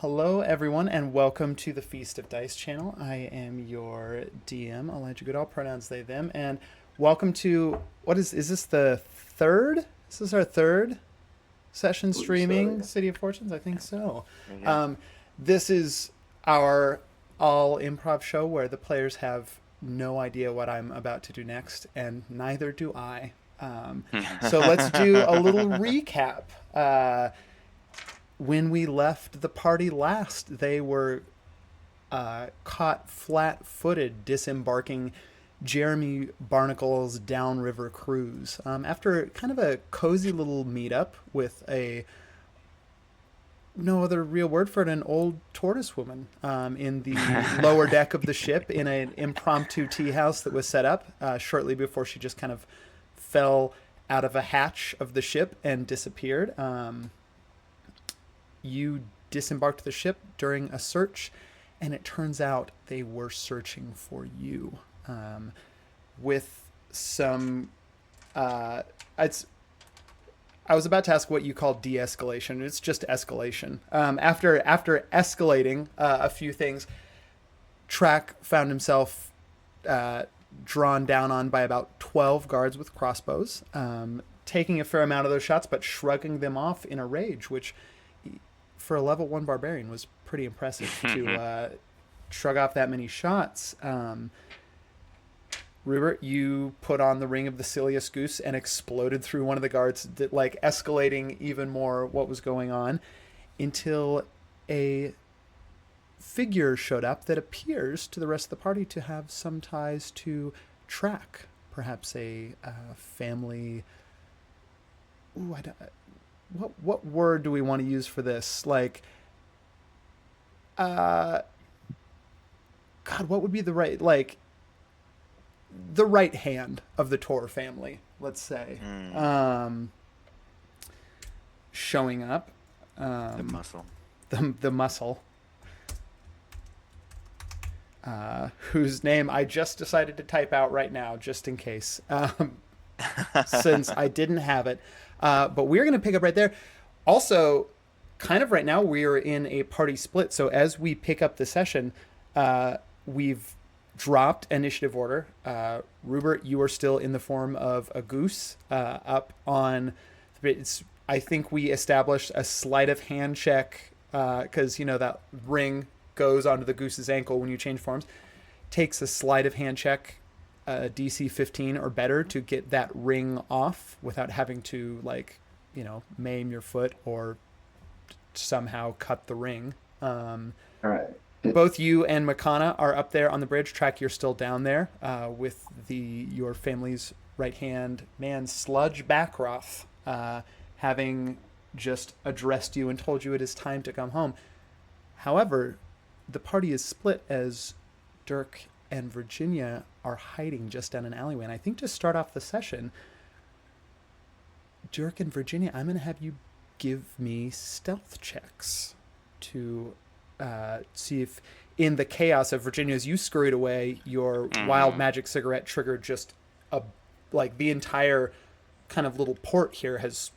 Hello, everyone, and welcome to the Feast of Dice channel. I am your DM, Elijah Goodall, pronouns they, them, and welcome to is this the third? Is this our third session Believe so, streaming yeah. City of Fortunes? I think so. Yeah. Um, this is our all improv show where the players have no idea what I'm about to do next, and neither do I. So let's do a little recap. When we left the party last, they were caught flat-footed disembarking Jeremy Barnacle's downriver cruise. After kind of a cozy little meetup with no other real word for it, an old tortoise woman in the lower deck of the ship in an impromptu tea house that was set up shortly before she just kind of fell out of a hatch of the ship and disappeared. You disembarked the ship during a search, and it turns out they were searching for you. With some, it's. I was about to ask what you call de-escalation. It's just escalation. After escalating a few things, Track found himself drawn down on by about 12 guards with crossbows, taking a fair amount of those shots, but shrugging them off in a rage, which for a level 1 barbarian was pretty impressive to shrug off that many shots. Rupert, you put on the Ring of the Silius Goose and exploded through one of the guards, like escalating even more what was going on until a figure showed up that appears to the rest of the party to have some ties to Track. Perhaps a family. Ooh, what word do we want to use for this? Like, God, what would be the right, like, the right hand of the Tor family, let's say, Mm, showing up. the muscle. The muscle, whose name I just decided to type out right now, just in case, since I didn't have it. But we're going to pick up right there. Also, kind of right now, we are in a party split. So as we pick up the session, we've dropped initiative order. Rupert, you are still in the form of a goose up on. I think we established a sleight of hand check because that ring goes onto the goose's ankle when you change forms. Takes a sleight of hand check, DC 15 or better, to get that ring off without having to maim your foot or somehow cut the ring. All right. Both you and Makana are up there on the bridge. Track, you're still down there with your family's right hand man, Sludge Backroth, having just addressed you and told you it is time to come home. However, the party is split as Dirk and Virginia are hiding just down an alleyway. And I think to start off the session, Dirk and Virginia, I'm going to have you give me stealth checks to see if, in the chaos of Virginia's, you scurried away, your wild Mm, magic cigarette triggered just a like the entire kind of little port here is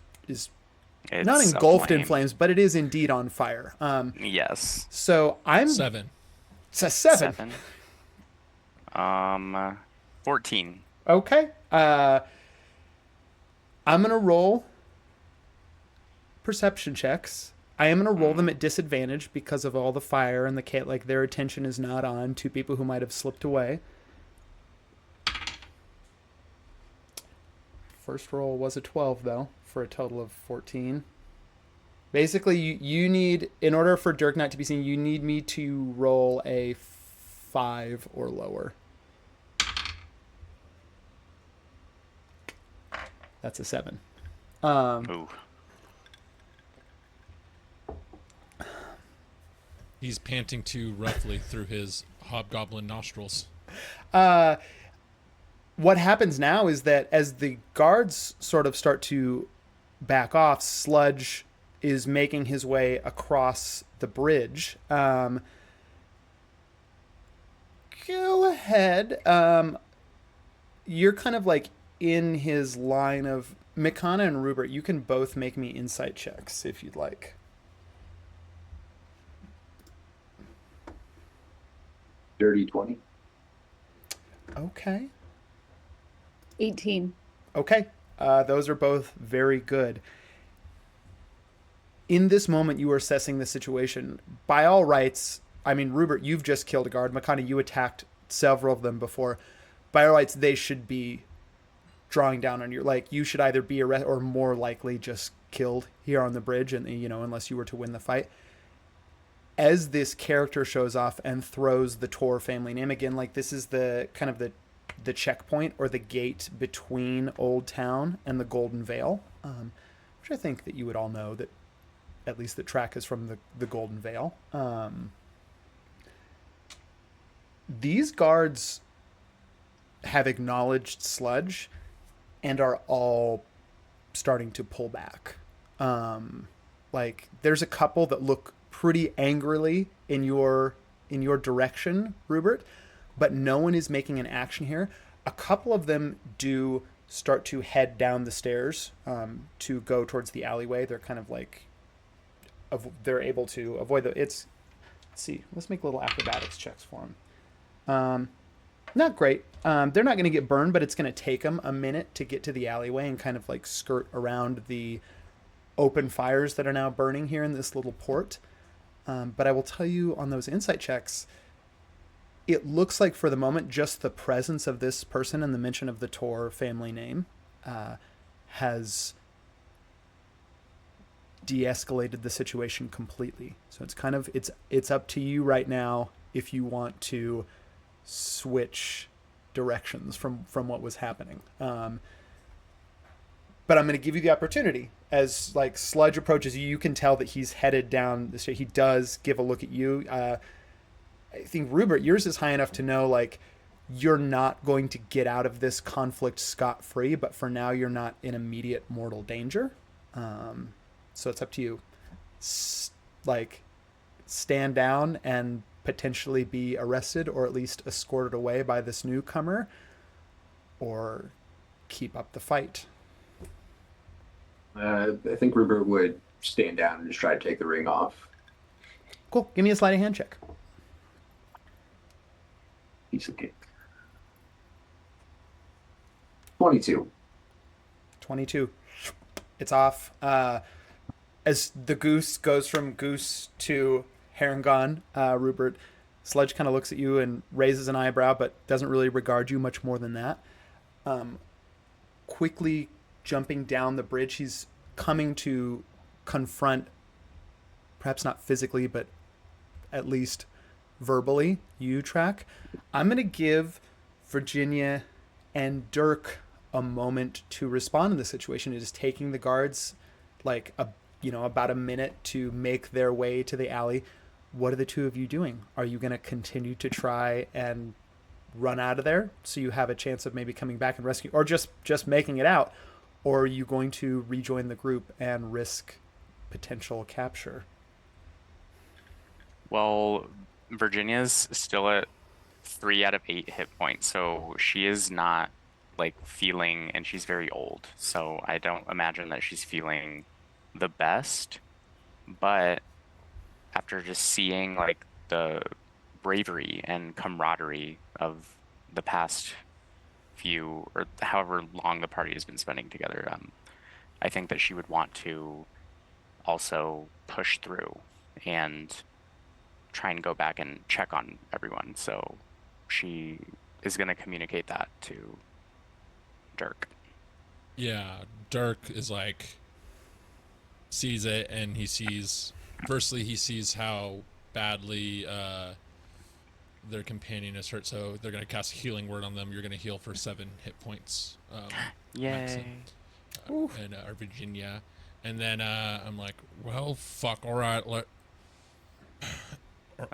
not it's a engulfed in flame. flames, but it is indeed on fire. Yes. So I'm Seven. it's a 7. 7. 14. Okay. I'm gonna roll perception checks. I am going to roll them Mm, at disadvantage because of all the fire and the cat. Like, their attention is not on two people who might have slipped away. First roll was a 12, though, for a total of 14. Basically, you need, in order for Dirk not to be seen, you need me to roll a 5 or lower. That's a 7. Um, ooh. He's panting too roughly through his hobgoblin nostrils. uh, what happens now is that as the guards sort of start to back off, Sludge is making his way across the bridge. Go ahead. You're kind of like in his line of Mikana and Rupert. You can both make me insight checks if you'd like. Dirty 20. Okay. 18. Okay. Those are both very good. In this moment, you are assessing the situation. By all rights, I mean, Rupert, you've just killed a guard. Makana, you attacked several of them before. By all rights, they should be drawing down on you. Like, you should either be arrested or more likely just killed here on the bridge, and unless you were to win the fight. As this character shows off and throws the Tor family name again, like, this is the kind of the checkpoint or the gate between Old Town and the Golden Vale, which I think that you would all know that at least the track is from the Golden Vale. These guards have acknowledged Sludge and are all starting to pull back. Like, there's a couple that look pretty angrily in your direction, Rupert, but no one is making an action here. A couple of them do start to head down the stairs to go towards the alleyway. They're kind of like, they're able to avoid let's see, let's make little acrobatics checks for them. Not great. They're not going to get burned, but it's going to take them a minute to get to the alleyway and kind of like skirt around the open fires that are now burning here in this little port. But I will tell you, on those insight checks, it looks like for the moment just the presence of this person and the mention of the Tor family name has de-escalated the situation completely. So it's kind of it's up to you right now if you want to switch directions from what was happening. But I'm going to give you the opportunity. As like Sludge approaches you, you can tell that he's headed down the street. He does give a look at you. I think, Rupert, yours is high enough to know, like, you're not going to get out of this conflict scot-free, but for now you're not in immediate mortal danger. So it's up to you. Stand down and potentially be arrested or at least escorted away by this newcomer, or keep up the fight. I think Rupert would stand down and just try to take the ring off. Cool. Give me a sleight of hand check. Piece of cake. 22. 22. It's off. As the goose goes from goose to Harengon, Rupert, Sludge kind of looks at you and raises an eyebrow, but doesn't really regard you much more than that. Quickly jumping down the bridge, he's coming to confront, perhaps not physically, but at least verbally, you, Track. I'm going to give Virginia and Dirk a moment to respond to the situation. It is taking the guards like about a minute to make their way to the alley. What are the two of you doing? Are you going to continue to try and run out of there so you have a chance of maybe coming back and rescue, or just making it out? Or are you going to rejoin the group and risk potential capture? Well, Virginia's still at 3 out of 8 hit points, so she is not like feeling, and she's very old, so I don't imagine that she's feeling the best. But after just seeing like the bravery and camaraderie of the past few, or however long the party has been spending together, I think that she would want to also push through and try and go back and check on everyone. So she is going to communicate that to Dirk. Yeah, Dirk is like, sees it, and he sees how badly their companion is hurt, so they're going to cast healing word on them. You're going to heal for 7 hit points. Yay. And Virginia. And then I'm like, well, fuck, all right.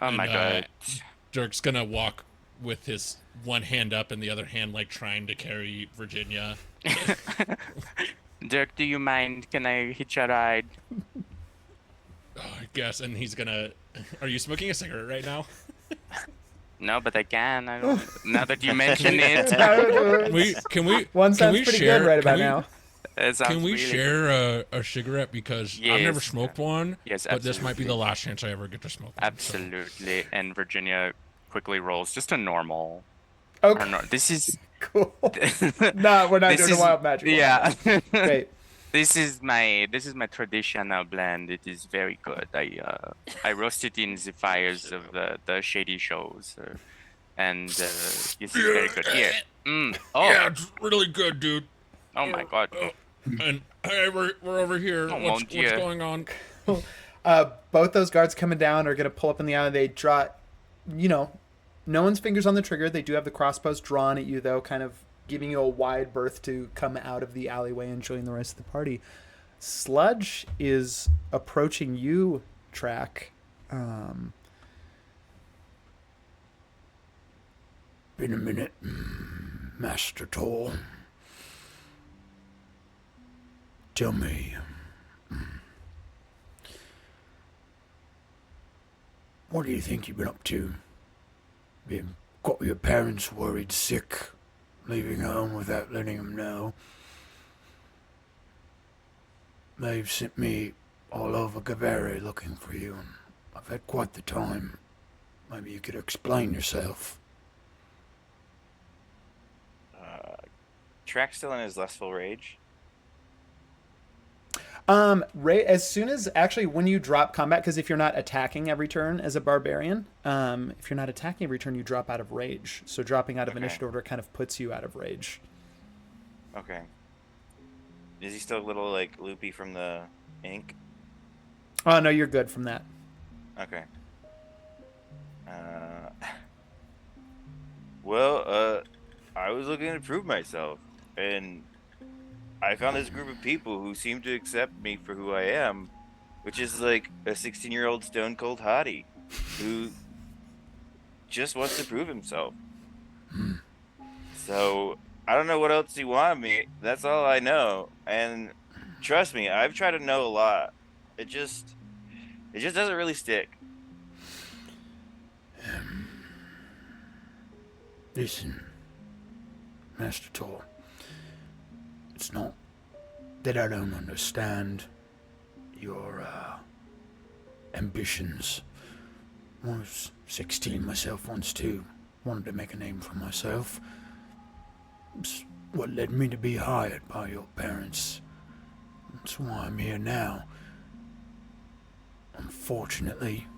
My God. Dirk's going to walk with his one hand up and the other hand like trying to carry Virginia. Dirk, do you mind? Can I hitch a ride? Oh, I guess. And he's going to... Are you smoking a cigarette right now? No, but I can. I don't. Now that you mention it. Can we? One sounds we pretty share, good right about now. Can we share a cigarette? Because I've never smoked one. Yes, but this might be the last chance I ever get to smoke one. Absolutely. So. And Virginia quickly rolls just a normal. Okay, Or no, this is cool. No, we're not this doing is a wild magic. yeah. Great. This is my traditional blend. It is very good. I roast it in the fires of the shady shows, and this is very good. Here. Oh, Yeah, it's really good, dude. oh my God. And hey, we're over here. Oh, What's mon Dieu. going on? Both those guards coming down are going to pull up in the alley. They draw, no one's fingers on the trigger. They do have the crossbows drawn at you, though, kind of giving you a wide berth to come out of the alleyway and join the rest of the party. Sludge is approaching you, Track. Been a minute, Master Toll. Tell me, what do you think you've been up to? Got your parents worried sick, leaving home without letting them know. They've sent me all over Gaveri looking for you, and I've had quite the time. Maybe you could explain yourself. Track's still in his lustful rage. As soon as actually when you drop combat, because if you're not attacking every turn as a barbarian, if you're not attacking every turn, you drop out of rage. So dropping out of initiative order kind of puts you out of rage. Okay. Is he still a little like loopy from the ink? Oh no, you're good from that. Okay. Well, I was looking to prove myself, and I found this group of people who seem to accept me for who I am, which is like a 16-year-old stone cold hottie who just wants to prove himself. So I don't know what else you want of me. That's all I know. And trust me, I've tried to know a lot. It just doesn't really stick. Listen, Master Tor, it's not that I don't understand your ambitions. I was 16 myself once too. Wanted to make a name for myself. It's what led me to be hired by your parents. That's why I'm here now. Unfortunately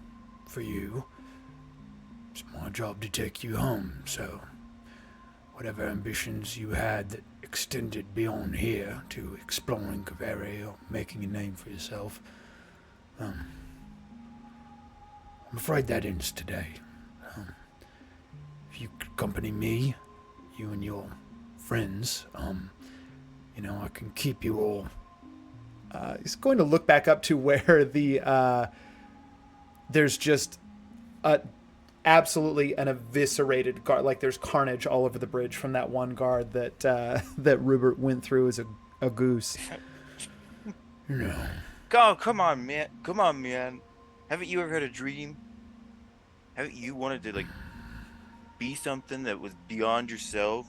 for you, it's my job to take you home, so whatever ambitions you had that extended beyond here to exploring Kaveri or making a name for yourself, I'm afraid that ends today. If you could accompany me, you and your friends, I can keep you all. He's going to look back up to where the there's just absolutely an eviscerated guard. Like there's carnage all over the bridge from that one guard that that Rupert went through as a goose. No. Oh, come on, man. Come on, man. Haven't you ever had a dream? Haven't you wanted to, like, be something that was beyond yourself?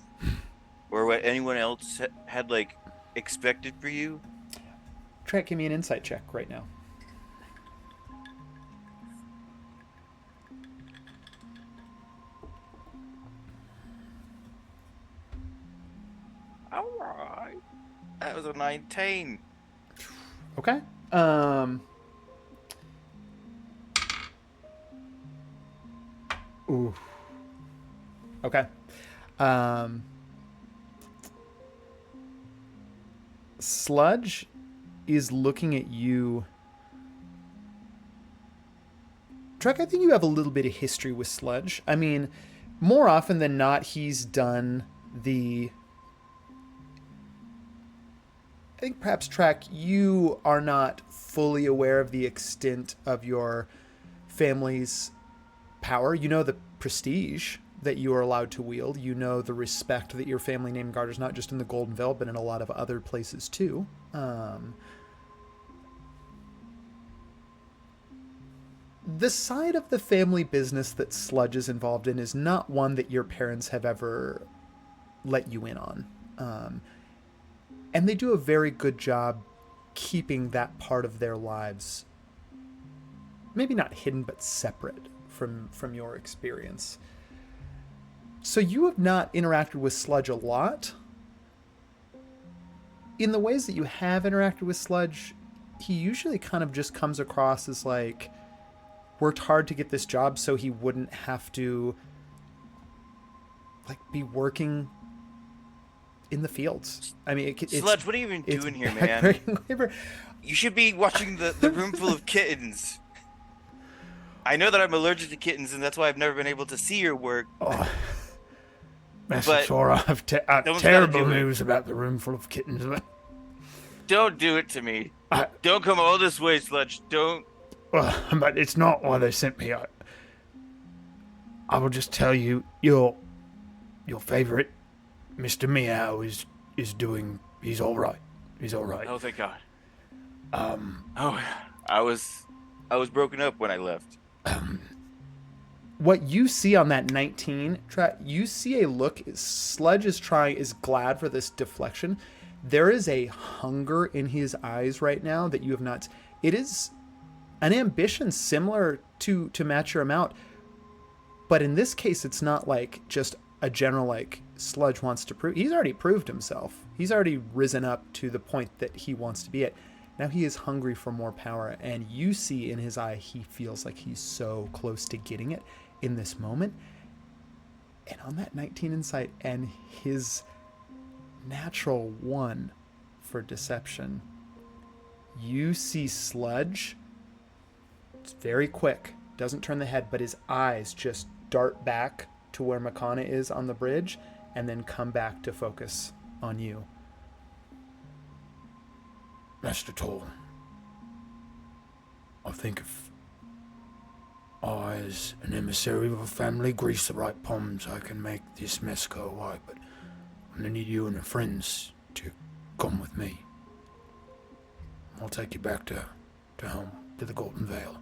Or what anyone else had, like, expected for you? Try to give me an insight check right now. Alright. That was a 19. Okay. Ooh. Okay. Sludge is looking at you. Trek, I think you have a little bit of history with Sludge. I mean, more often than not, he's done the... I think perhaps, Trek, you are not fully aware of the extent of your family's power. You know the prestige that you are allowed to wield. You know the respect that your family name garners, not just in the Golden Veil, but in a lot of other places too. The side of the family business that Sludge is involved in is not one that your parents have ever let you in on. And they do a very good job keeping that part of their lives maybe not hidden, but separate from your experience. So you have not interacted with Sludge a lot. In the ways that you have interacted with Sludge, he usually kind of just comes across as like worked hard to get this job so he wouldn't have to like be working in the fields. I mean, Sludge, what are you even it's doing here, man? backbreaking labor. You should be watching the room full of kittens. I know that I'm allergic to kittens, and that's why I've never been able to see your work. Oh, Master But Sora, I've someone's terrible gotta do it. news about the room full of kittens. Don't do it to me. I- Don't come all this way, Sludge. Don't. But it's not why they sent me. I will just tell you, your favorite, Mr. Meow, is doing. He's all right. He's all right. Oh, thank God. Um, Oh, I was broken up when I left. what you see on that 19 track, you see a look. Sludge is glad for this deflection. There is a hunger in his eyes right now that you have not. It is an ambition similar to match your amount, but in this case, it's not like just a general like Sludge wants to prove. He's already proved himself. He's already risen up to the point that he wants to be at. Now he is hungry for more power, and you see in his eye he feels like he's so close to getting it in this moment. And on that 19 insight and his natural 1 for deception, you see Sludge. It's very quick, doesn't turn the head, but his eyes just dart back to where Makana is on the bridge and then come back to focus on you. Master Toll, I think if I, as an emissary of a family, grease the right palms, I can make this mess go away, but I'm gonna need you and your friends to come with me. I'll take you back to home, to the Golden Vale.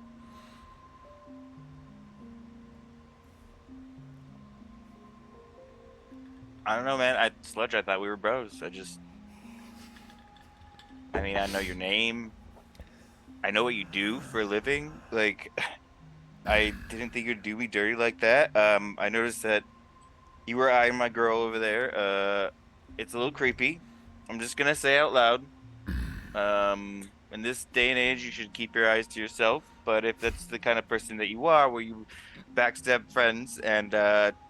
I don't know, man. Sludge, I thought we were bros. I mean, I know your name. I know what you do for a living. Like, I didn't think you'd do me dirty like that. I noticed that you were eyeing my girl over there. It's a little creepy. I'm just gonna say out loud. In this day and age, you should keep your eyes to yourself. But if that's the kind of person that you are, where you backstab friends and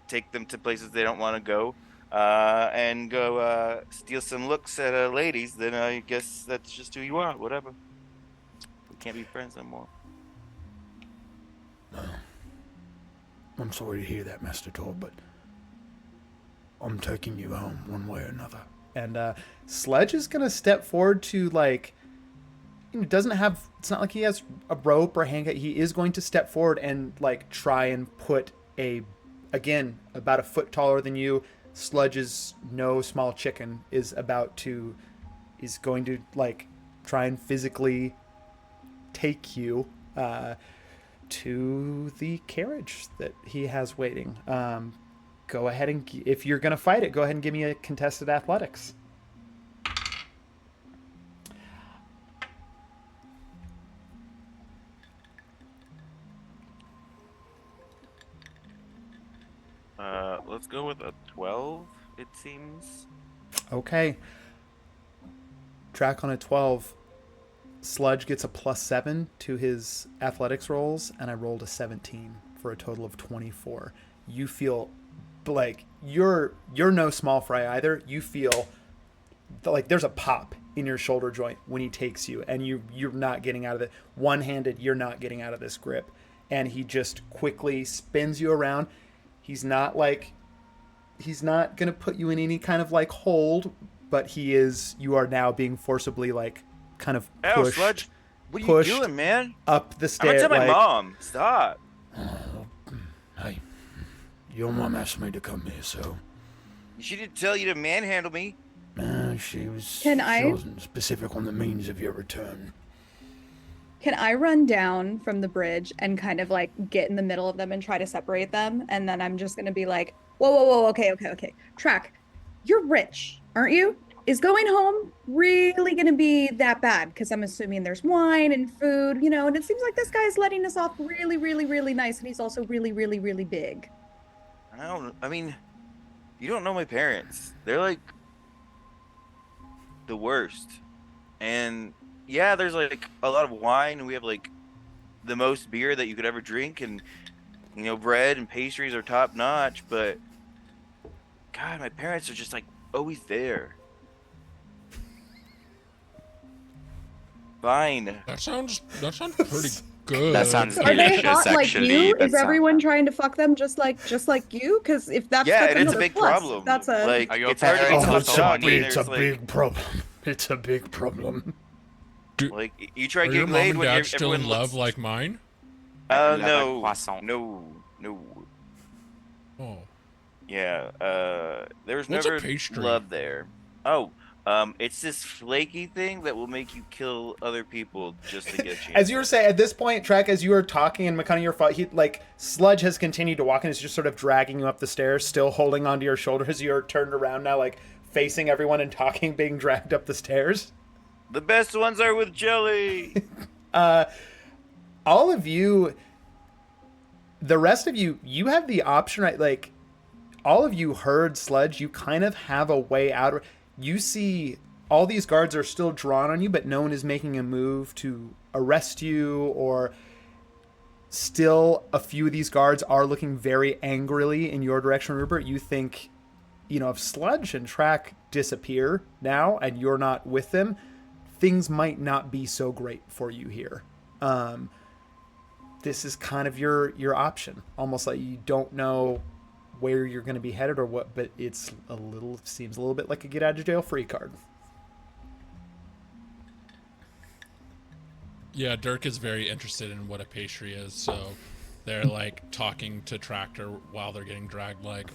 take them to places they don't want to go, and go steal some looks at ladies, then I guess that's just who you are. Whatever. We can't be friends no more. No. I'm sorry to hear that, Master Tor, but I'm taking you home one way or another. And Sledge is going to step forward to, like, doesn't have, it's not like he has a rope or a handcuff. He is going to step forward and, like, try and put again, about a foot taller than you. Sludge is no small chicken, is going to, like, try and physically take you to the carriage that he has waiting. Go ahead and, if you're going to fight it, go ahead and give me a contested athletics. Let's go with a 12, it seems. Okay. Track on a 12. Sludge gets a +7 to his athletics rolls, and I rolled a 17 for a total of 24. You feel like you're no small fry either. You feel like there's a pop in your shoulder joint when he takes you, and you're not getting out of it. One-handed, you're not getting out of this grip. And he just quickly spins you around. He's not going to put you in any kind of, like, hold, but you are now being forcibly, like, kind of pushed. Sludge, what are you doing, man? Up the I'm stairs. gonna tell my mom. Stop. Hey, your mom asked me to come here, so. She didn't tell you to manhandle me. She wasn't specific on the means of your return. Can I run down from the bridge and kind of, like, get in the middle of them and try to separate them? And then I'm just going to be like, whoa, okay. Track, you're rich, aren't you? Is going home really going to be that bad? Because I'm assuming there's wine and food, and it seems like this guy's letting us off really, really, really nice. And he's also really, really, really big. I mean, You don't know my parents. They're like the worst. And yeah, there's like a lot of wine, and we have like the most beer that you could ever drink, and bread and pastries are top notch, but God, my parents are just like always there. Fine. That sounds pretty good. That sounds Are they delicious, hot like actually. you? That Is everyone sounds- trying to fuck them just like you? Because if that's Yeah, that's and it's a another big plus. problem. That's a like Are your it's hard to parents get Oh, to the dog. it's a There's, like, big problem. It's a big problem. like you try Are your getting mom laid and when dad still everyone in love looks. like mine? Love No, croissant. no. Oh, Yeah, there was What's a never pastry? love there. Oh, it's this flaky thing that will make you kill other people just to get a chance. As you were saying, at this point, Trek, as you were talking and McConaughey, your fault, Sludge has continued to walk and is just sort of dragging you up the stairs, still holding onto your shoulder as you're turned around now, like facing everyone and talking, being dragged up the stairs. The best ones are with jelly. All of you, the rest of you, you have the option, right? Like, all of you heard Sludge. You kind of have a way out. You see all these guards are still drawn on you, but no one is making a move to arrest you, or still a few of these guards are looking very angrily in your direction, Rupert. You think, if Sludge and Track disappear now and you're not with them, things might not be so great for you here. This is kind of your option. Almost like you don't know where you're going to be headed or what, but seems a little bit like a get out of jail free card. yeah. Dirk is very interested in what a pastry is, so they're like talking to Tractor while they're getting dragged. Like,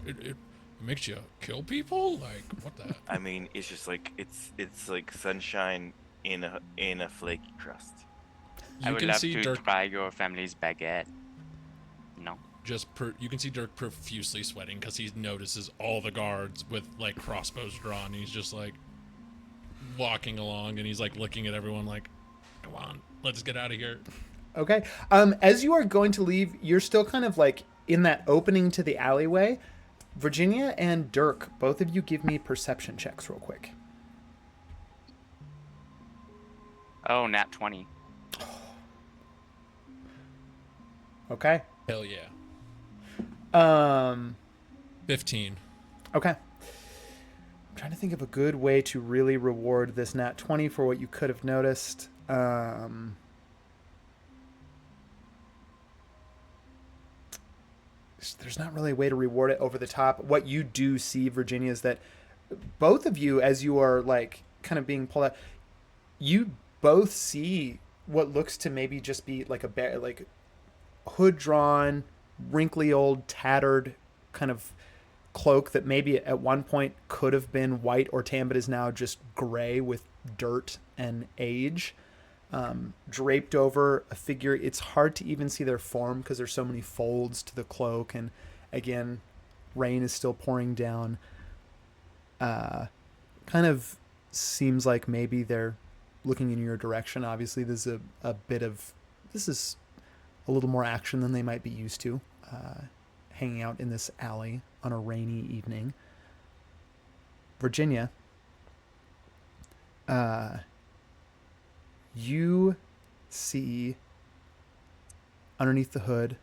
it makes you kill people? Like, what the? I mean, it's just like it's like sunshine in a flaky crust. I You would can love see to Dirk try your family's baguette. No. you can see Dirk profusely sweating because he notices all the guards with like crossbows drawn. And he's just like walking along, and he's like looking at everyone like, "Come on, let's get out of here." Okay. As you are going to leave, you're still kind of like in that opening to the alleyway. Virginia and Dirk, both of you give me perception checks real quick. Oh, nat 20. Okay. Hell yeah. 15. Okay. I'm trying to think of a good way to really reward this nat 20 for what you could have noticed. There's not really a way to reward it over the top. What you do see, Virginia, is that both of you, as you are like kind of being pulled out, you both see what looks to maybe just be like like hood drawn, wrinkly old, tattered kind of cloak that maybe at one point could have been white or tan, but is now just gray with dirt and age. Draped over a figure. It's hard to even see their form because there's so many folds to the cloak, and again, rain is still pouring down. Kind of seems like maybe they're looking in your direction. Obviously, this is this is a little more action than they might be used to, hanging out in this alley on a rainy evening. Virginia, you see underneath the hood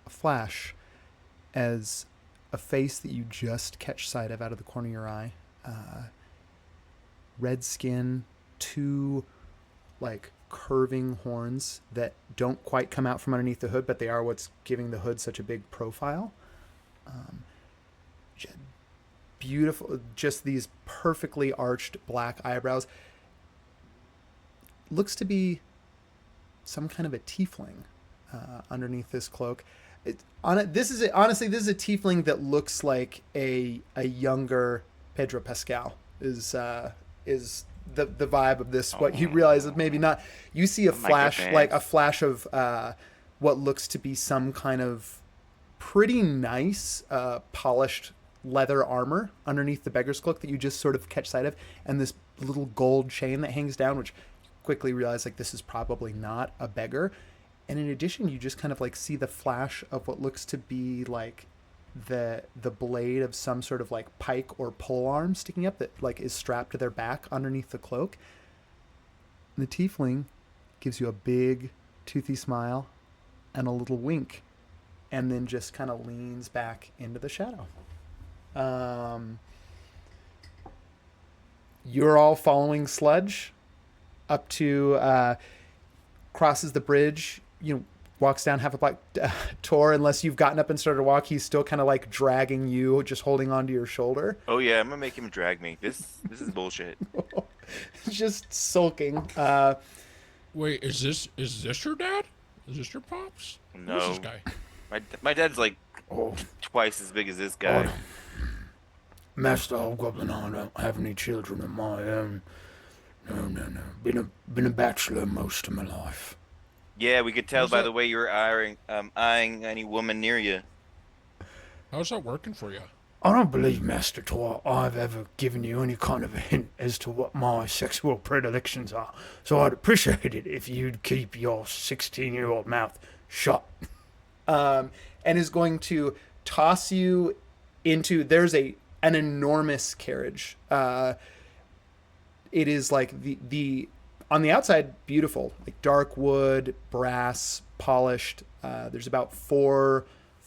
a flash as a face that you just catch sight of out of the corner of your eye. Red skin, two like curving horns that don't quite come out from underneath the hood, but they are what's giving the hood such a big profile. Beautiful, just these perfectly arched black eyebrows. Looks to be some kind of a tiefling underneath this cloak. This is a tiefling that looks like a younger Pedro Pascal is the vibe of this. What you realize is maybe not. You see a flash, like a flash of what looks to be some kind of pretty nice polished leather armor underneath the beggar's cloak that you just sort of catch sight of, and this little gold chain that hangs down, which quickly realize like this is probably not a beggar. And in addition, you just kind of like see the flash of what looks to be like the blade of some sort of like pike or pole arm sticking up that like is strapped to their back underneath the cloak. And the tiefling gives you a big toothy smile and a little wink, and then just kind of leans back into the shadow. You're all following Sludge up to crosses the bridge, walks down half a block. Tor, unless you've gotten up and started to walk, he's still kind of like dragging you, just holding onto your shoulder. Oh yeah, I'm gonna make him drag me. This is bullshit. Just sulking. Wait, is this your dad? Is this your pops? No. Who's this guy? My dad's like Oh, twice as big as this guy. Master Hobgoblin, I don't have any children of my own. No. Been a bachelor most of my life. Yeah, we could tell How's by that- the way you were eyeing any woman near you. How's that working for you? I don't believe, Master Tor, I've ever given you any kind of a hint as to what my sexual predilections are. So I'd appreciate it if you'd keep your 16-year-old mouth shut. And is going to toss you into. There's an enormous carriage. It is like the on the outside beautiful, like dark wood, brass, polished. There's about four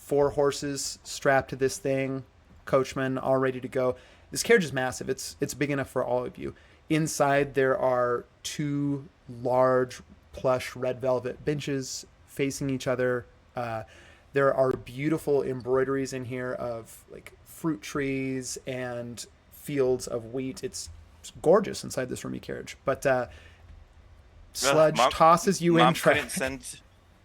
horses strapped to this thing. Coachman all ready to go. This carriage is massive. It's big enough for all of you. Inside there are two large plush red velvet benches facing each other. There are beautiful embroideries in here of like fruit trees and fields of wheat. It's gorgeous inside this roomy carriage. But Sludge Mom- tosses you in track.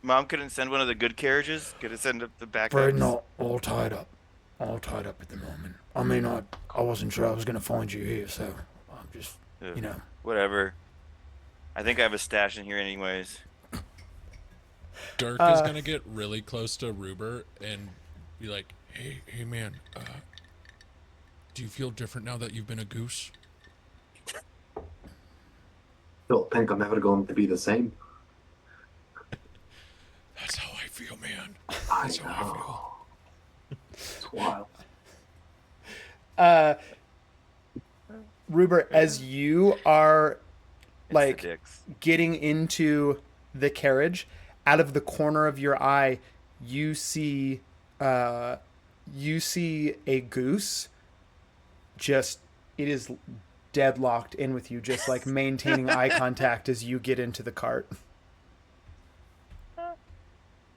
Mom couldn't send one of the good carriages. Could have sent up the back. Afraid not. All tied up at the moment. I mean, I wasn't sure I was going to find you here, so I'm just, Whatever. I think I have a stash in here anyways. Dirk is gonna get really close to Ruber and be like, "Hey, man, do you feel different now that you've been a goose?" Don't think I'm ever going to be the same. That's how I feel, man. I That's how I feel. know. It's wild. Ruber, as you are It's like the dicks. getting into the carriage, out of the corner of your eye, you see a goose. Just it is deadlocked in with you, just like maintaining eye contact as you get into the cart.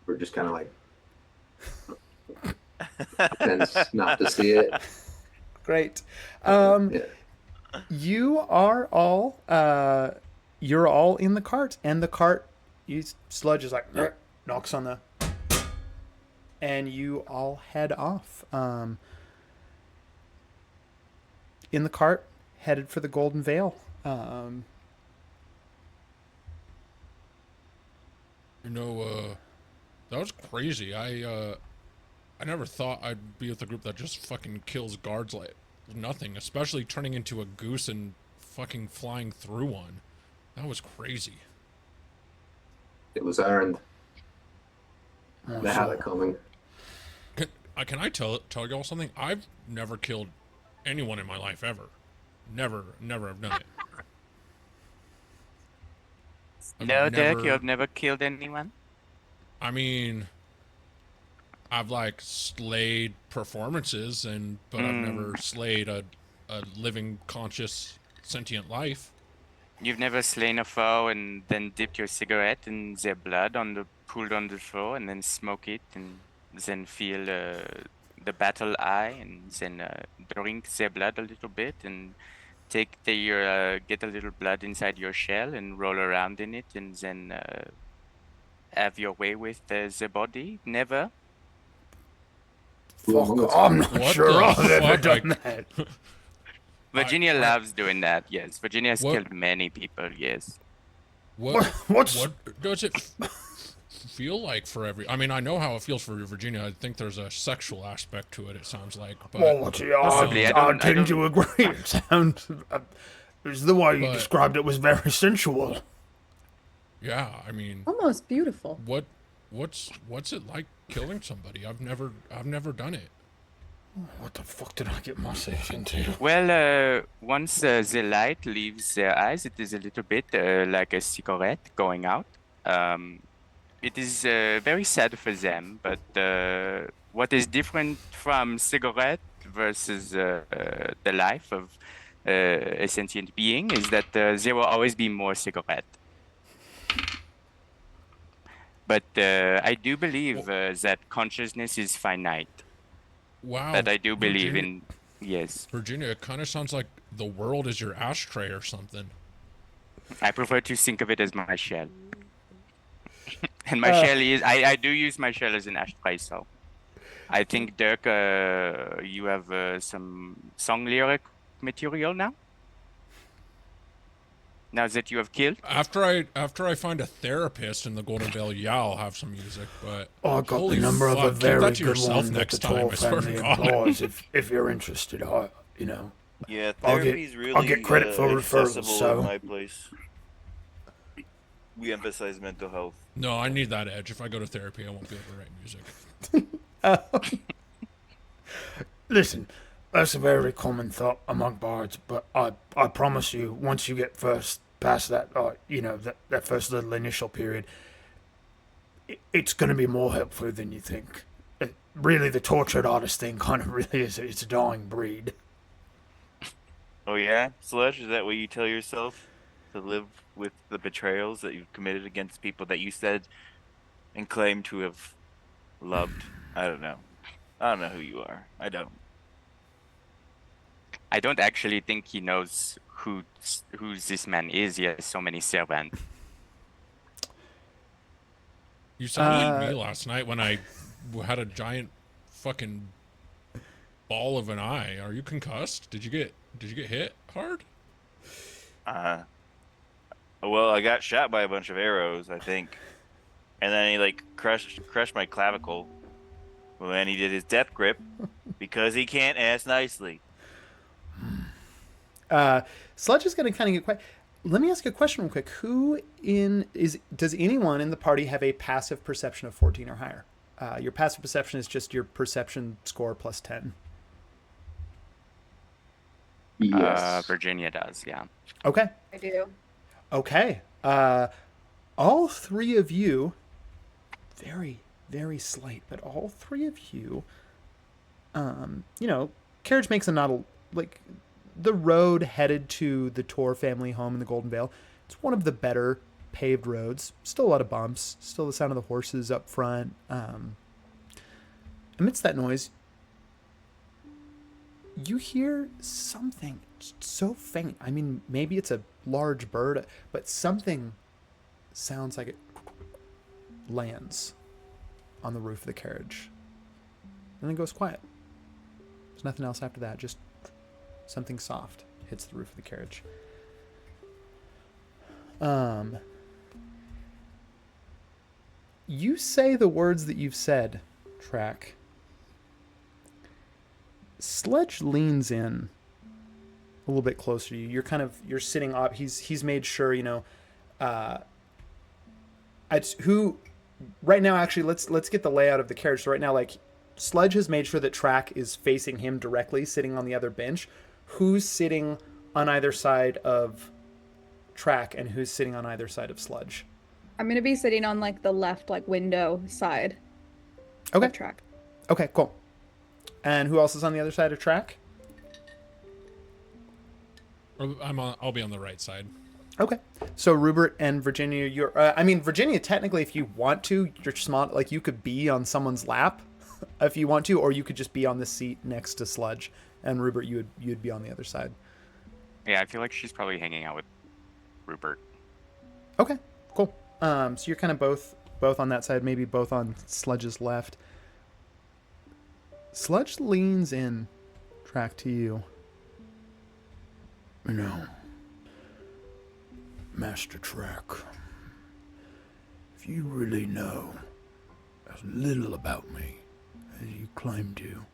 We're just kind of like tense not to see it. Great. Yeah. You are all you're all in the cart, and the cart, Sludge is like knocks on the, and you all head off. In the cart, headed for the Golden Vale. That was crazy. I never thought I'd be with a group that just fucking kills guards like nothing, especially turning into a goose and fucking flying through one. That was crazy. It was earned. They had it coming. Can I tell y'all something? I've never killed anyone in my life ever. Never have done it. I've No, Dirk, never- you have never killed anyone? I mean, I've like slayed performances, but I've never slayed a living, conscious, sentient life. You've never slain a foe and then dipped your cigarette in their blood pulled on the floor and then smoke it and then feel the battle eye and then drink their blood a little bit and get a little blood inside your shell and roll around in it and then have your way with the body? Never? Fuck, I'm not What sure the I've ever fuck? done that. Virginia loves doing that, yes. Virginia has What- killed many people, yes. What's What does it feel like for every? I mean, I know how it feels for Virginia. I think there's a sexual aspect to it. It sounds like, but Possibly, I I don't- tend to agree. It sounds. The way you But- described it was very sensual. yeah, I mean, Almost beautiful. what's it like killing somebody? I've never done it. What the fuck did I get myself into? Well, once the light leaves their eyes, it is a little bit like a cigarette going out. Um, it is very sad for them, but what is different from cigarette versus the life of a sentient being is that there will always be more cigarette. But I do believe that consciousness is finite. Wow. That I do believe Virginia, in. Yes, Virginia, it kind of sounds like the world is your ashtray or something. I prefer to think of it as my shell. And my shell is, I do use my shell as an ashtray, so. I think, Dirk, you have some song lyric material now? Now that you have killed? After I find a therapist in the Golden Vale, yeah, I'll have some music. But I got holy the number fuck, of a keep very that to good yourself one that next the time. Tor I swear to family God. employs. If you're interested, Yeah, I'll get- therapy's really I'll get credit for referrals, accessible so. at my place. We emphasize mental health. No, I need that edge. If I go to therapy, I won't be able to write music. Listen, that's a very common thought among bards, but I promise you, once you get past that, that first little initial period, it's going to be more helpful than you think. Really, the tortured artist thing kind of really is it's a dying breed. Oh yeah, Sledge, is that what you tell yourself to live with the betrayals that you've committed against people that you said and claim to have loved? I don't know. I don't know who you are. I don't. I don't actually think he knows who this man is. He has so many servants. You saw me last night when I had a giant fucking ball of an eye. Are you concussed? Did you get hit hard? Well, I got shot by a bunch of arrows, I think, and then he like crushed my clavicle. Well, then he did his death grip because he can't ask nicely. Sludge is going to kind of get quiet. Let me ask a question real quick. Does anyone in the party have a passive perception of 14 or higher? Your passive perception is just your perception score plus 10. Yes. Virginia does, yeah. Okay. I do. Okay. All three of you, very, very slight, but all three of you, carriage makes the road headed to the Tor family home in the Golden Vale. It's one of the better paved roads. Still a lot of bumps. Still the sound of the horses up front. Amidst that noise, you hear something so faint. I mean, maybe it's a large bird, but something sounds like it lands on the roof of the carriage. And then goes quiet. There's nothing else after that. Just something soft hits the roof of the carriage. You say the words that you've said, Track. Sledge leans in a little bit closer to you. You're sitting up. He's made sure, right now, actually, let's get the layout of the carriage. So right now, like, Sledge has made sure that Track is facing him directly, sitting on the other bench. Who's sitting on either side of Track and who's sitting on either side of Sludge? I'm gonna be sitting on like the left window side. Okay. Of Track. Okay, cool. And who else is on the other side of Track? I'll be on the right side. Okay. So Rupert and Virginia, Virginia, technically, if you want to, you're smart. Like, you could be on someone's lap if you want to, or you could just be on the seat next to Sludge. And Rupert, you'd be on the other side. Yeah, I feel like she's probably hanging out with Rupert. Okay, cool. So you're kind of both on that side, maybe both on Sludge's left. Sludge leans in, Track, to you. Master Track, if you really know as little about me as you claim to,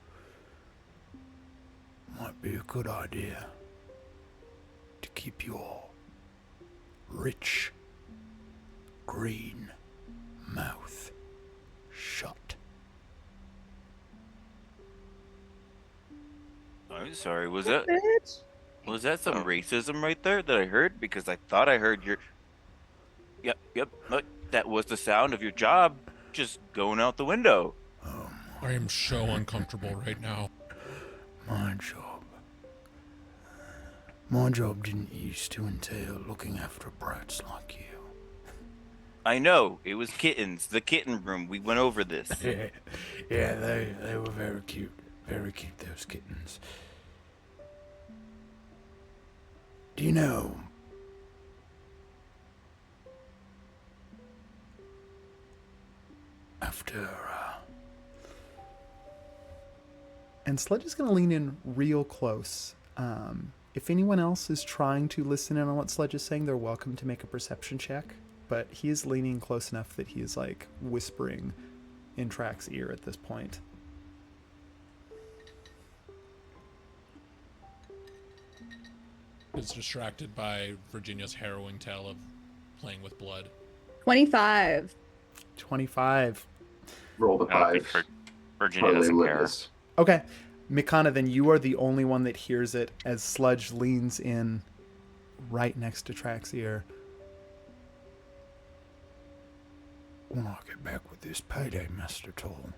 might be a good idea to keep your rich, green mouth shut. I'm sorry. Bitch. Was that some Oh. racism right there that I heard? Because I thought I heard your. Yep. Look, that was the sound of your job just going out the window. I am so uncomfortable right now. My job. My job didn't used to entail looking after brats like you. I know it was kittens. The kitten room. We went over this. Yeah, they were very cute. Very cute, those kittens. Do you know? After, And Sledge is going to lean in real close. If anyone else is trying to listen in on what Sledge is saying, they're welcome to make a perception check. But he is leaning close enough that he is like whispering in Track's ear at this point. Is distracted by Virginia's harrowing tale of playing with blood. 25. 25. Roll the I don't think five. Virginia Hardly doesn't care. witness. Okay. Mikana, then you are the only one that hears it as Sludge leans in right next to Track's ear. When I get back with this payday, Master Toll,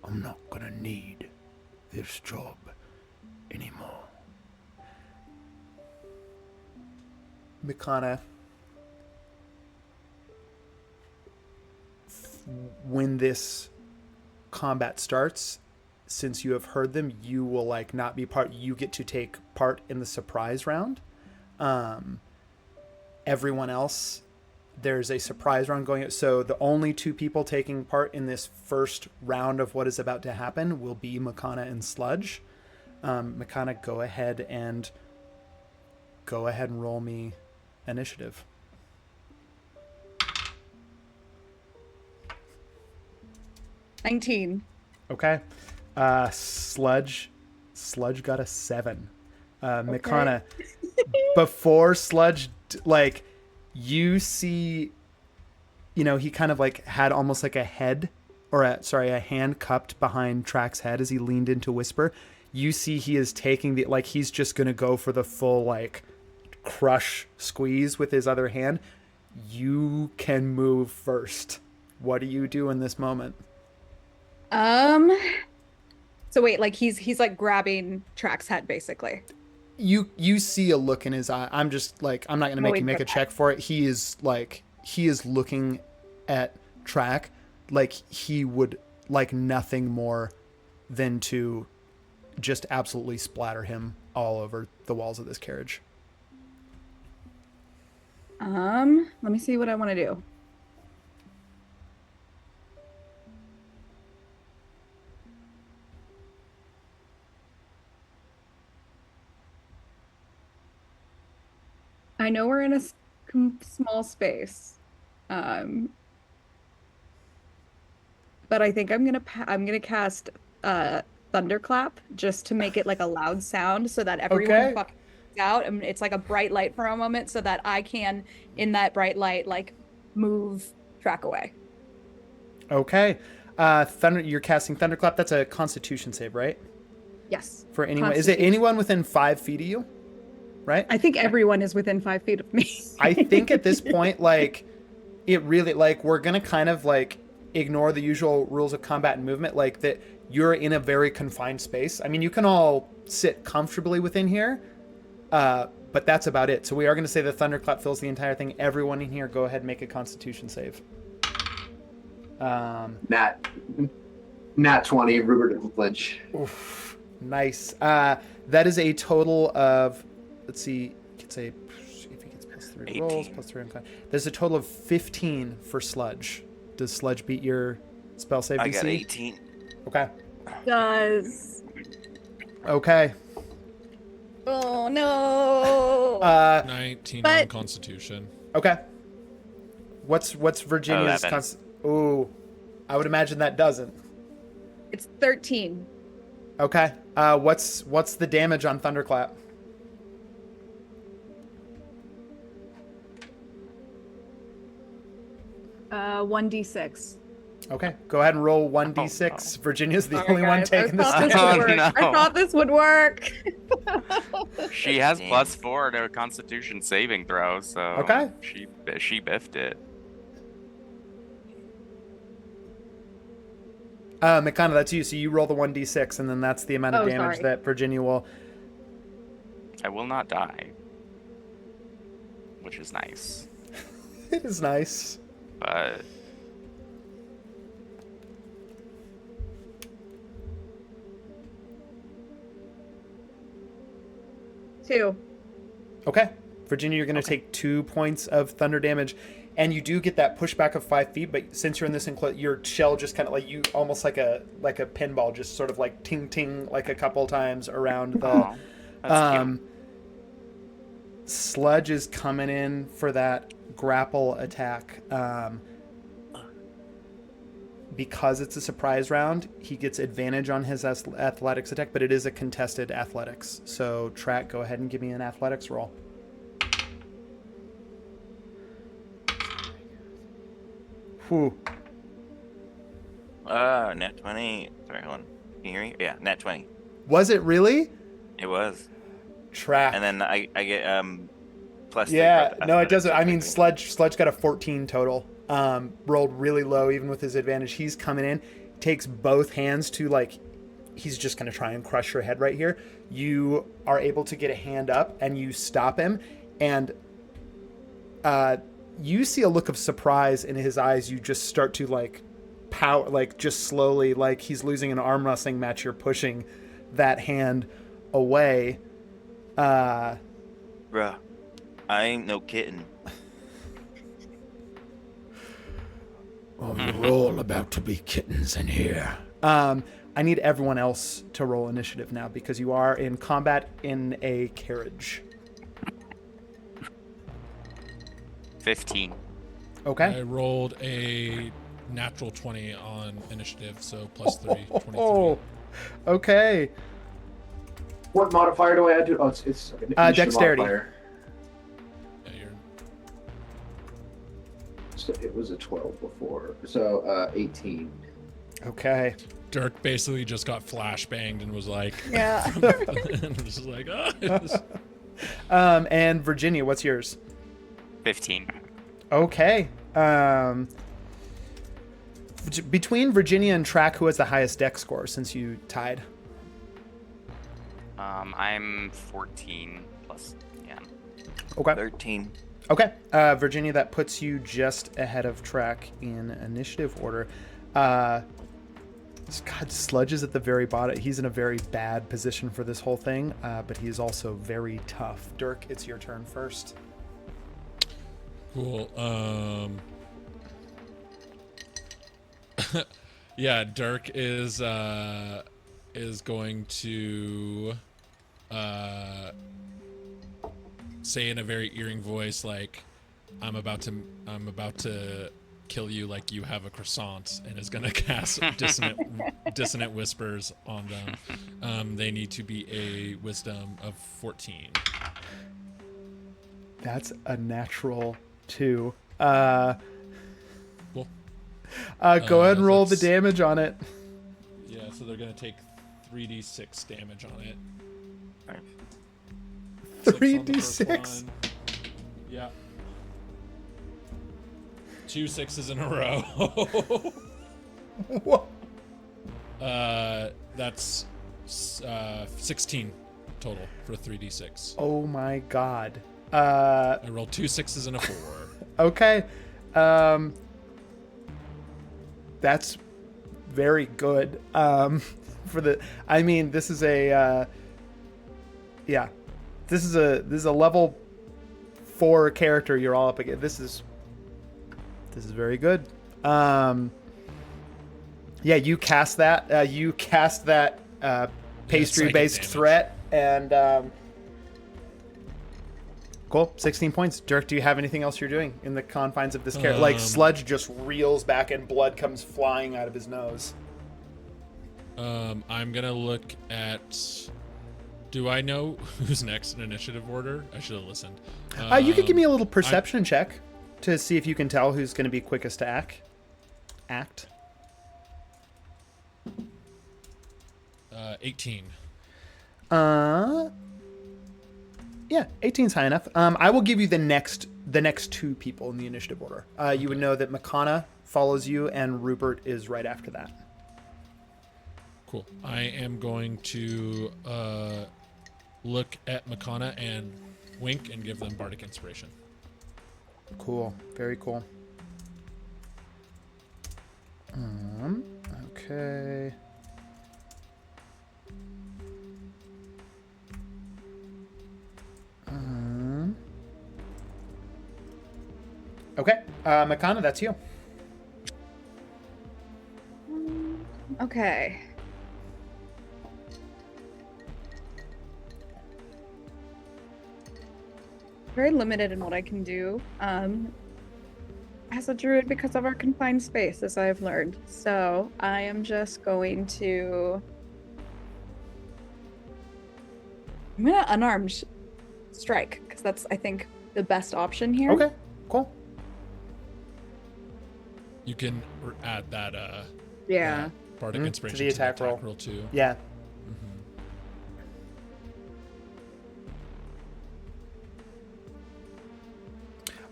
I'm not gonna need this job anymore. Mikana, when this combat starts, since you have heard them, you will like not be part. You get to take part in the surprise round. Everyone else, there's a surprise round going. So the only two people taking part in this first round of what is about to happen will be Makana and Sludge. Makana, go ahead and roll me initiative. $19. Okay. Sludge got a 7. Mikana, before Sludge, like, you see, you know, he kind of like had almost like a head, or a hand cupped behind Track's head as he leaned in to whisper. You see he is taking the, like, he's just going to go for the full, like, crush squeeze with his other hand. You can move first. What do you do in this moment? So wait, like he's like grabbing Track's head basically. You see a look in his eye. I'm just like, I'm not gonna make you make a check for it. He is looking at Track like he would like nothing more than to just absolutely splatter him all over the walls of this carriage. Let me see what I want to do. I know we're in a small space, but I think I'm gonna cast Thunderclap just to make it like a loud sound so that everyone Okay. fucking out, and it's like a bright light for a moment so that I can, in that bright light, like move Track away. Okay. You're casting Thunderclap. That's a Constitution save, right? Yes. For anyone, is it anyone within 5 feet of you? Right? I think everyone is within 5 feet of me. I think at this point, like, it really, like, we're gonna kind of like ignore the usual rules of combat and movement, like that you're in a very confined space. I mean, you can all sit comfortably within here, but that's about it. So we are gonna say the Thunderclap fills the entire thing. Everyone in here, go ahead and make a Constitution save. Nat 20, Rupert didn't flinch. Oof, nice. That is a total of, let's see, it's a, if he gets plus 3 to rolls, 18. plus 3 on con. There's a total of 15 for Sludge. Does Sludge beat your spell save DC? I got 18. Okay. Does. Okay. Oh no. 19 on But- Constitution. Okay. What's Virginia's 11. Ooh, I would imagine that doesn't. It's 13. Okay. What's the damage on Thunderclap? Uh, 1d6. Okay, go ahead and roll 1d6. Virginia's the Sorry, only one guys. taking the I thought this stand. would work. no. I thought this would work. She has Damn. +4 to a Constitution saving throw, so Okay. she biffed it. McConnell, that's you. So you roll the 1d6, and then that's the amount of Oh, damage sorry. that Virginia will. I will not die, which is nice, It is nice. but Two. Okay. Virginia, you're going to take 2 points of thunder damage, and you do get that pushback of 5 feet. But since you're in this your shell just kind of like you, almost like a pinball, just sort of like ting ting, like a couple times around the. oh, that's cute. Sludge is coming in for that grapple attack. Because it's a surprise round, he gets advantage on his athletics attack, but it is a contested athletics. So, Track, go ahead and give me an athletics roll. Whew. Nat 20. Sorry, hold on. Can you hear me? Yeah, nat 20. Was it really? It was. Track. And then I get plus. Yeah, three for no, it doesn't. I mean, athletics. Sludge got a 14 total. Rolled really low, even with his advantage. He's coming in, takes both hands to like, he's just gonna try and crush your head right here. You are able to get a hand up and you stop him, and you see a look of surprise in his eyes. You just start to like power, like just slowly, like he's losing an arm wrestling match. You're pushing that hand away. Bruh, I ain't no kitten. Oh, you're all about to be kittens in here. I need everyone else to roll initiative now because you are in combat in a carriage. 15. Okay. I rolled a natural 20 on initiative, so plus 3, 23. Oh, okay. What modifier do I add to? Oh, it's an initiative dexterity. modifier. Yeah, you're So it was a 12 before. So 18. Okay. Dirk basically just got flashbanged and was like, Yeah. and was just like, And Virginia, what's yours? 15. Okay. Between Virginia and Track, who has the highest dex score since you tied? I'm 14 plus. Yeah. Okay. 13. Okay. Virginia, that puts you just ahead of Track in initiative order. God, Sludge is at the very bottom. He's in a very bad position for this whole thing, but he's also very tough. Dirk, it's your turn first. cool. Yeah, Dirk is going to say in a very earring voice, like, I'm about to kill you like you have a croissant, and is gonna cast dissonant whispers on them. They need to be a wisdom of 14. That's a natural 2. Cool. Go ahead and roll the that's- damage on it. Yeah, so they're gonna take 3d6 damage on it. Alright. 3d6. Yeah. 2 6s in a row. What? That's 16 total for 3d6. Oh my god. I rolled 2 6s and a 4. Okay. That's very good. For the, I mean, this is a, yeah, this is a level 4 character you're all up against. This is very good. Yeah, you cast that. Pastry-based damage. threat, and cool. 16 points. Dirk, do you have anything else you're doing in the confines of this character? Like Sludge just reels back and blood comes flying out of his nose. I'm gonna look at. Do I know who's next in initiative order? I should have listened. You could give me a little perception check to see if you can tell who's going to be quickest to act. 18. Yeah, 18's high enough. I will give you the next two people in the initiative order. You would know that Makana follows you, and Rupert is right after that. Cool. I am going to look at Makana and wink and give them bardic inspiration. Cool. Very cool. Okay. Okay. Makana, that's you. Okay. Very limited in what I can do as a druid because of our confined space, as I've learned. So I am just going to. I'm gonna unarmed strike because that's, I think, the best option here. Okay. Cool. You can add that Yeah. bardic To inspiration the attack roll. too. Yeah.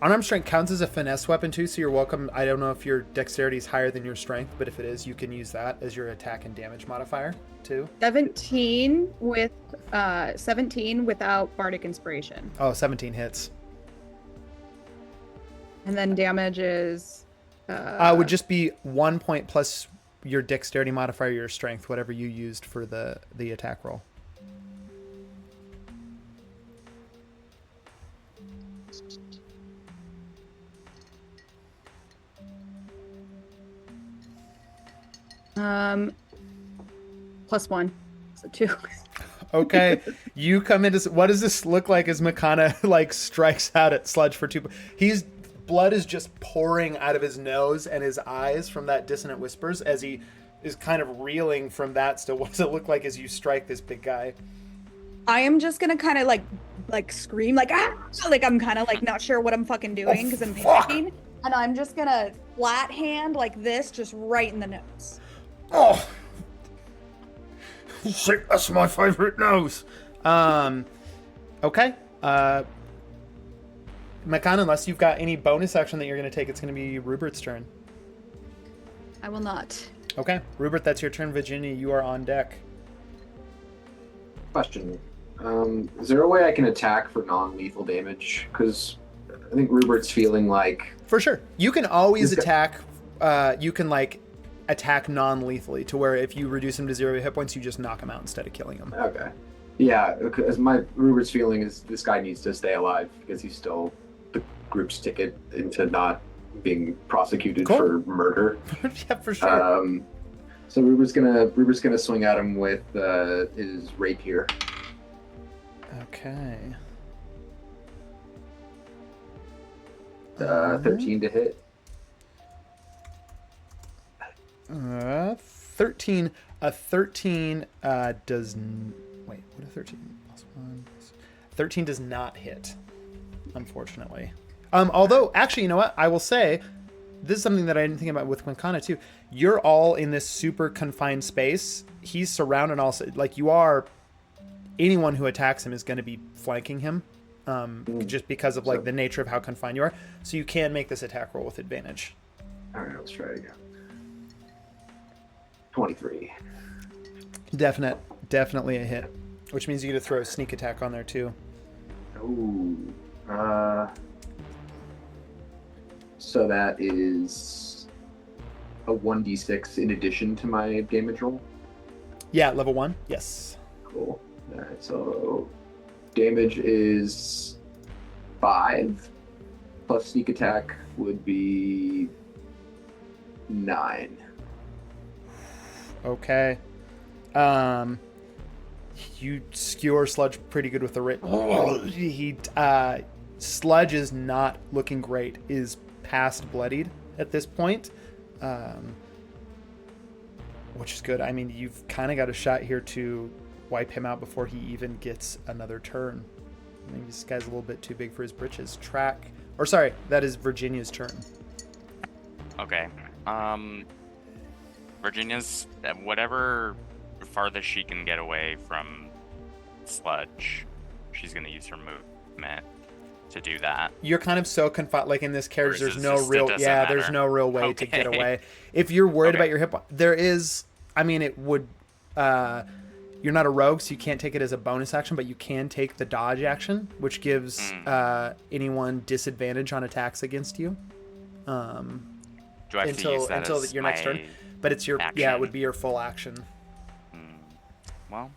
Unarmed strength counts as a finesse weapon too, so you're welcome. I don't know if your dexterity is higher than your strength, but if it is, you can use that as your attack and damage modifier too. 17 with 17 without bardic inspiration. Oh, 17 hits. And then damage is Would just be 1 point plus your dexterity modifier, your strength, whatever you used for the attack roll. +1. So 2. Okay, you come into. What does this look like as Makana like strikes out at Sludge for 2? Blood is just pouring out of his nose and his eyes from that dissonant whispers as he is kind of reeling from that still. What does it look like as you strike this big guy? I am just gonna kind of like scream like ah, like I'm kind of like not sure what I'm fucking doing because I'm fuck. panicking, and I'm just gonna flat hand like this, just right in the nose. Oh, shit, that's my favorite nose. Okay. Makana, unless you've got any bonus action that you're going to take, it's going to be Rupert's turn. I will not. Okay, Rupert, that's your turn. Virginia, you are on deck. Question. Is there a way I can attack for non-lethal damage? Because I think Rupert's feeling like... For sure. You can always He's got- attack, you can like attack non-lethally to where if you reduce him to 0 hit points, you just knock him out instead of killing him. Okay. Yeah, because my Rupert's feeling is this guy needs to stay alive because he's still the group's ticket into not being prosecuted Cool. for murder. Yeah, for sure. So Rupert's gonna swing at him with his rapier. Okay. 13 to hit. 13. A 13 does. Wait, what a 13 plus 1. 13 does not hit, unfortunately. Although, actually, you know what? I will say, this is something that I didn't think about with Makana too. You're all in this super confined space. He's surrounded also. Like, you are. Anyone who attacks him is going to be flanking him, just because of like the nature of how confined you are. So you can make this attack roll with advantage. All right, let's try it again. 23. Definitely a hit, which means you get to throw a sneak attack on there too. Ooh. So that is a 1d6 in addition to my damage roll. Yeah, level 1. Yes. Cool. All right, so damage is 5 plus sneak attack would be 9. Okay. You skewer Sludge pretty good with the writ. Sludge is not looking great. Is past bloodied at this point, which is good. I mean, you've kind of got a shot here to wipe him out before he even gets another turn. Maybe this guy's a little bit too big for his britches. That is Virginia's turn. Okay. Virginia's whatever farthest she can get away from Sludge, she's gonna use her movement to do that. You're kind of so confined, like in this carriage. Or There's is no it just- it real, doesn't there's matter? no real way to get Okay. away. If you're worried Okay. about your hip, there is. I mean, it would. You're not a rogue, so you can't take it as a bonus action, but you can take the dodge action, which gives anyone disadvantage on attacks against you. Do I have to use that until as your next turn. my- But it's your it action? would be your full action. Well,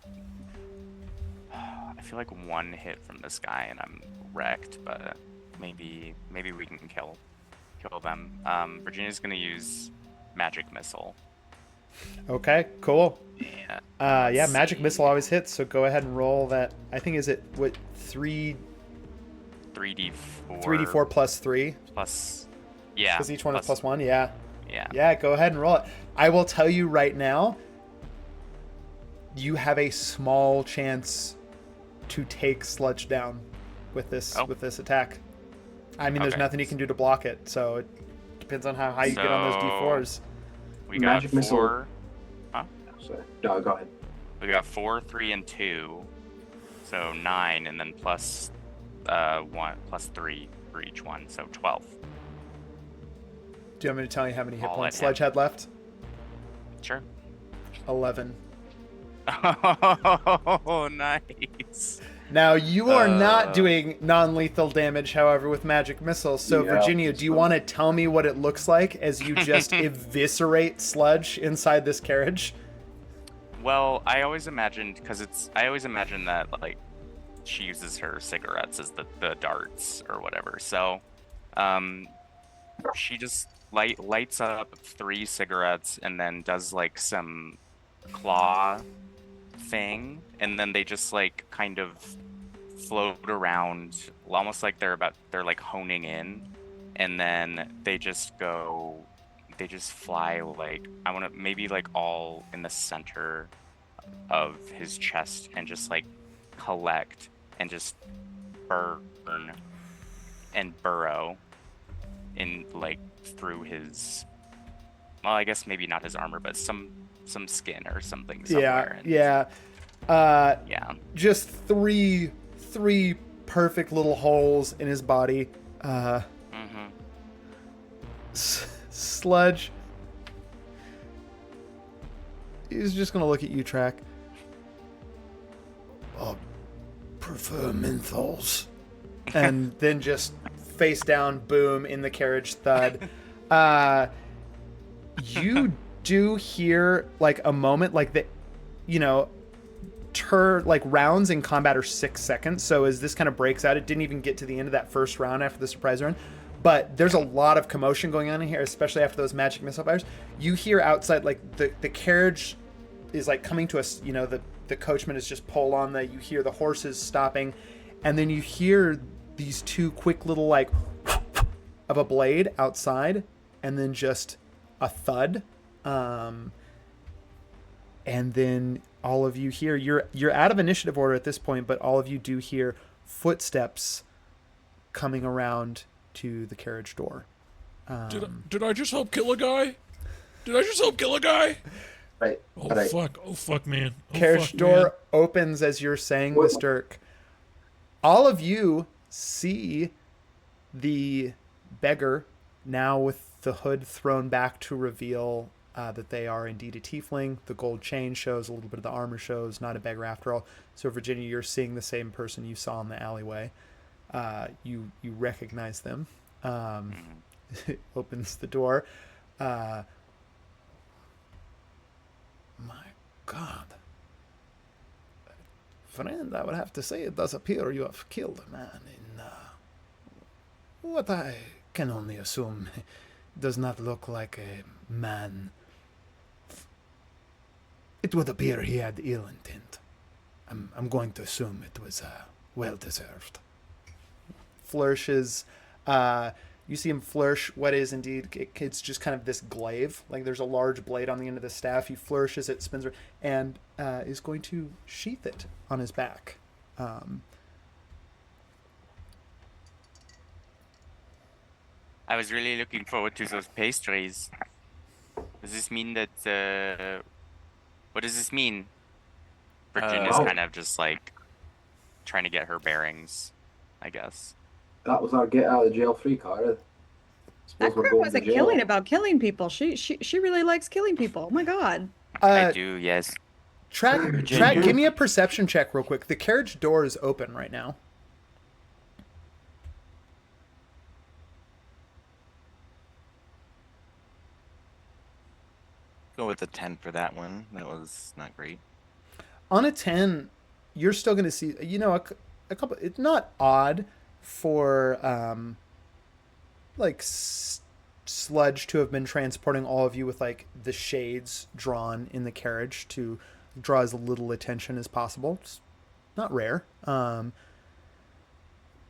I feel like one hit from this guy and I'm wrecked, but maybe we can kill them. Virginia's gonna use magic missile. Okay, cool. Yeah. Yeah, Let's magic see. missile always hits, so go ahead and roll that. I think is it what 3d4. 3d4 plus 3 plus. Yeah. because each one is plus 1. Yeah. Yeah. Yeah, go ahead and roll it. I will tell you right now, you have a small chance to take Sludge down with this attack. I mean, there's Okay. nothing you can do to block it, so it depends on how high you get on those So- d4s. We got Magic missile. 4. Sorry. No, go ahead. We got 4, 3, and 2. So 9, and then plus 1 plus 3 for each one, so 12. Do you want me to tell you how many hit All points at Sludge had left? Sure. 11. Oh, nice. Now, you are not doing non-lethal damage, however, with magic missiles. So, Yeah, Virginia, do you want to tell me what it looks like as you just eviscerate Sludge inside this carriage? Well, I always imagined that like she uses her cigarettes as the darts or whatever. So, she just lights up 3 cigarettes and then does like some claw thing, and then they just like kind of float around, almost like they're like honing in, and then they just fly like I want to maybe like all in the center of his chest and just like collect and just burn and burrow in like through his, well, I guess maybe not his armor, but some skin or something somewhere. Yeah. Yeah. Just three perfect little holes in his body. Sludge. He's just gonna look at you, Track. I prefer menthols. And then just face down, boom, in the carriage, thud. You do hear like a moment, like the, like rounds in combat are 6 seconds. So as this kind of breaks out, it didn't even get to the end of that first round after the surprise round. But there's a lot of commotion going on in here, especially after those magic missile fires. You hear outside, like the carriage is like coming to us. The coachman is just pulled on you hear the horses stopping, and then you hear these 2 quick little like of a blade outside, and then just a thud. And then all of you hear, you're out of initiative order at this point, but all of you do hear footsteps coming around to the carriage door. Did I just help kill a guy? Right. Oh Right. fuck! Oh fuck, man! Oh, Carriage fuck, door man. opens as you're saying What? this, Dirk. All of you see the beggar now with the hood thrown back to reveal that they are indeed a tiefling. The gold chain shows, a little bit of the armor shows, not a beggar after all. So, Virginia, you're seeing the same person you saw in the alleyway. You recognize them. Opens the door. My God. Friend, I would have to say it does appear you have killed a man in what I can only assume does not look like a man. It would appear he had ill intent. I'm going to assume it was well deserved. Flourishes. You see him flourish what is indeed, it's just kind of this glaive. Like there's a large blade on the end of the staff. He flourishes it, spins it, and is going to sheath it on his back. I was really looking forward to those pastries. Does this mean that what does this mean? Virginia's Oh. kind of just like trying to get her bearings, I guess. That was our get out of jail free card. That Suppose we're crib going to wasn't jail. killing about killing people. She really likes killing people. Oh my god. I do, yes. Track, give me a perception check real quick. The carriage door is open right now. Go with a 10 for that one. That was not great. On a 10, you're still going to see, a couple. It's not odd for Sludge to have been transporting all of you with like the shades drawn in the carriage to draw as little attention as possible. It's not rare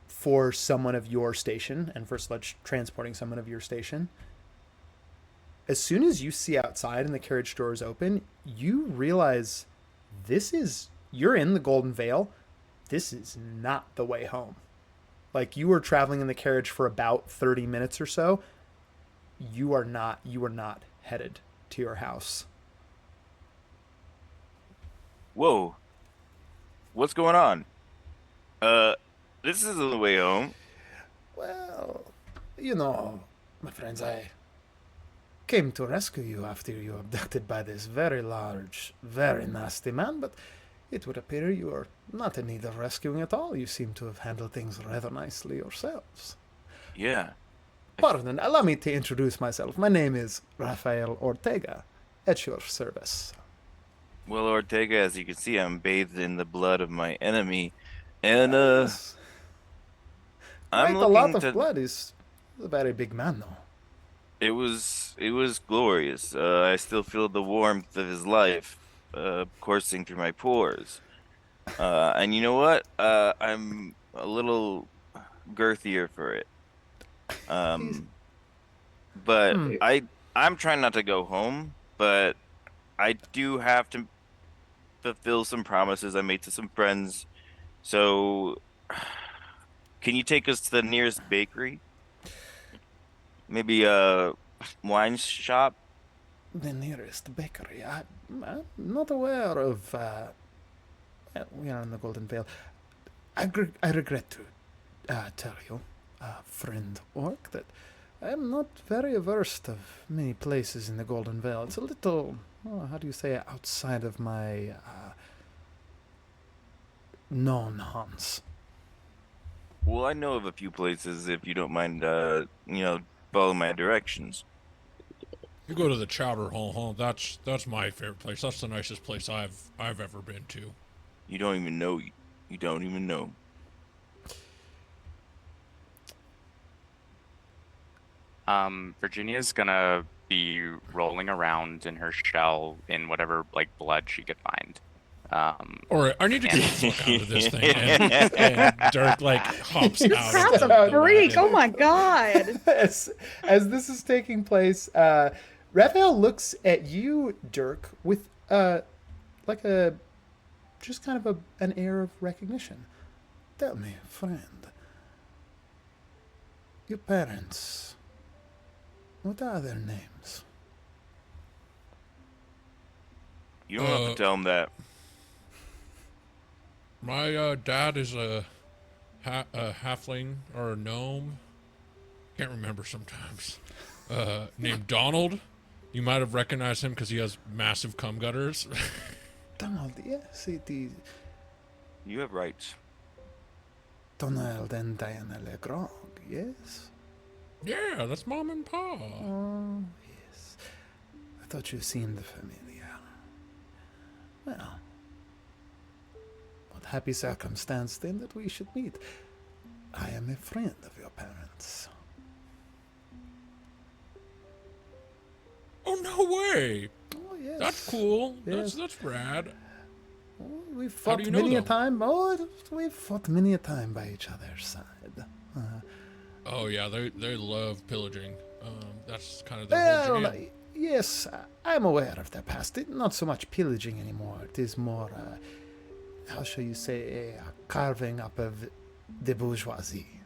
for someone of your station, and for Sludge transporting someone of your station. As soon as you see outside and the carriage door is open, you realize you're in the Golden Vale. This is not the way home. Like, you were traveling in the carriage for about 30 minutes or so. You are not headed to your house. Whoa. What's going on? This isn't the way home. Well, my friends, I came to rescue you after you were abducted by this very large, very nasty man, but it would appear you are not in need of rescuing at all. You seem to have handled things rather nicely yourselves. Yeah. Pardon, allow me to introduce myself. My name is Rafael Ortega, at your service. Well, Ortega, as you can see, I'm bathed in the blood of my enemy. And, Yes. I'm Quite a lot looking of blood. He's a very big man, though. It was glorious. I still feel the warmth of his life coursing through my pores. And you know what? I'm a little girthier for it. But I'm trying not to go home, but I do have to fulfill some promises I made to some friends. So, can you take us to the nearest bakery? Maybe a wine shop? The nearest bakery. I'm not aware of. We are in the Golden Vale. I regret to tell you, friend Orc, that I am not very versed of many places in the Golden Vale. It's a little, how do you say, outside of my known haunts. Well, I know of a few places if you don't mind, follow my directions. You go to the Chowder Hall, huh? That's my favorite place. That's the nicest place I've ever been to. You don't even know. You don't even know. Virginia's gonna be rolling around in her shell in whatever like blood she could find. All right, I need to get the fuck out of this thing. And Dirk like hops out. That's of a the freak. wagon. Oh my god. as this is taking place, Raphael looks at you, Dirk, with just kind of an air of recognition. Tell me, friend, your parents, what are their names? You don't have to tell him that. My dad is a halfling or a gnome. Can't remember sometimes. Named Donald. You might have recognized him because he has massive cum gutters. Donald, yes, it is. You have rights. Donald and Diana Legrand, yes? Yeah, that's Mom and Pa. Oh, yes. I thought you seemed familiar. Well, what happy circumstance then that we should meet. I am a friend of your parents. Oh, no way. Oh, yes. That's cool. Yes. That's rad. Oh, we've fought do you know many a them? time. Oh, we've fought many a time by each other's side. Oh, yeah, they love pillaging. That's kind of their whole Well, jam. yes, I'm aware of their past. Not so much pillaging anymore. It is more, how shall you say, a carving up of the bourgeoisie.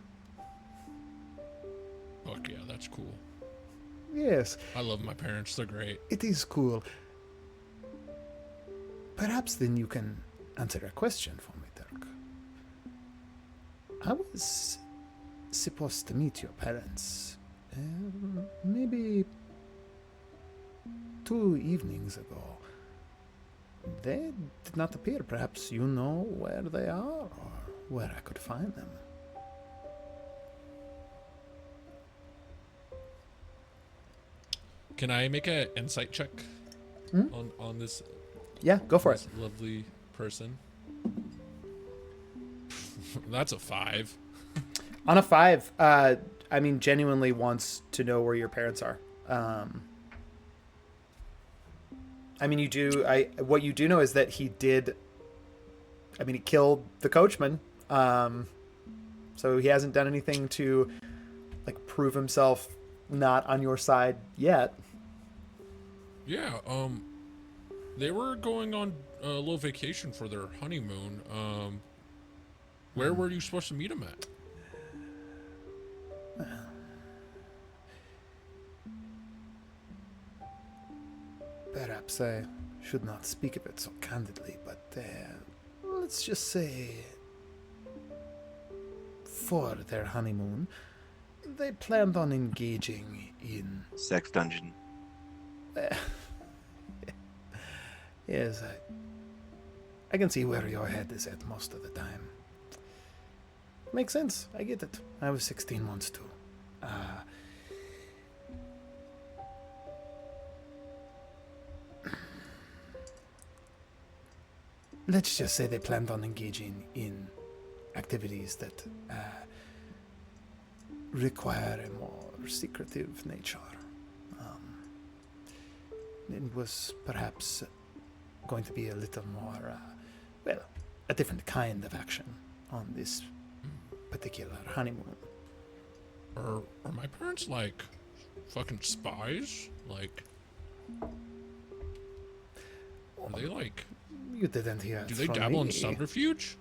Fuck yeah, that's cool. Yes, I love my parents. They're great. it is cool. Perhaps then you can answer a question for me, Dirk. I was supposed to meet your parents maybe 2 evenings ago. They did not appear. Perhaps you know where they are or where I could find them. Can I make an insight check Hmm? on this? Yeah, go for it. this lovely person. That's a 5. On a 5, I mean, genuinely wants to know where your parents are. I mean, you do. What you do know is that he did. I mean, he killed the coachman. So he hasn't done anything to, like, prove himself not on your side yet. Yeah. They were going on a little vacation for their honeymoon. Where were you supposed to meet him at? Perhaps I should not speak of it so candidly, but let's just say for their honeymoon, they planned on engaging in. Sex dungeon. Yes, I can see where your head is at most of the time. Makes sense. I get it. I was 16 once too. Let's just say they planned on engaging in activities that require a more secretive nature. It was perhaps going to be a little more, well, a different kind of action on this particular honeymoon. Are my parents like fucking spies? Like, are they like? You didn't hear it Do they from dabble in me. subterfuge?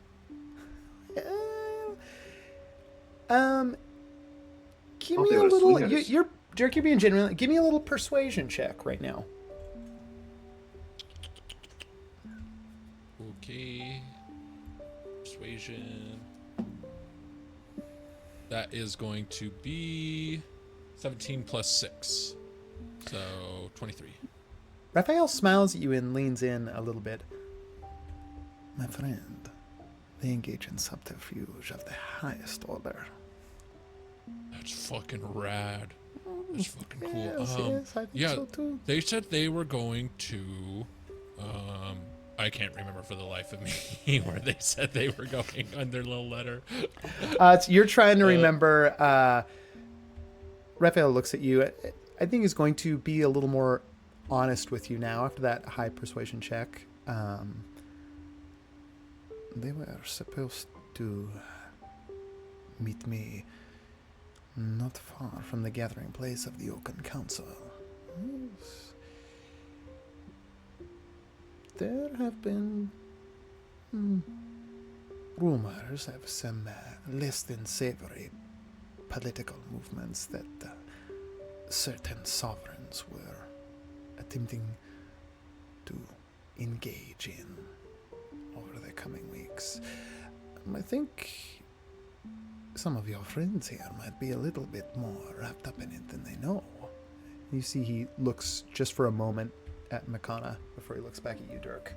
Give Hope me they a were little. swingers. You're Dirk. You're being genuine. Give me a little persuasion check right now. Okay. Persuasion. That is going to be 17 plus 6. So 23. Raphael smiles at you and leans in a little bit. My friend, they engage in subterfuge of the highest order. That's fucking rad. That's fucking cool. Yes, yes, I think yeah, so too. they said they were going to I can't remember for the life of me where they said they were going on their little letter. You're trying to remember. Raphael looks at you. I think he's going to be a little more honest with you now after that high persuasion check. They were supposed to meet me not far from the gathering place of the Oaken Council. Yes. There have been rumors of some less than savory political movements that certain sovereigns were attempting to engage in over the coming weeks. I think some of your friends here might be a little bit more wrapped up in it than they know. You see he looks just for a moment at Makana before he looks back at you, Dirk.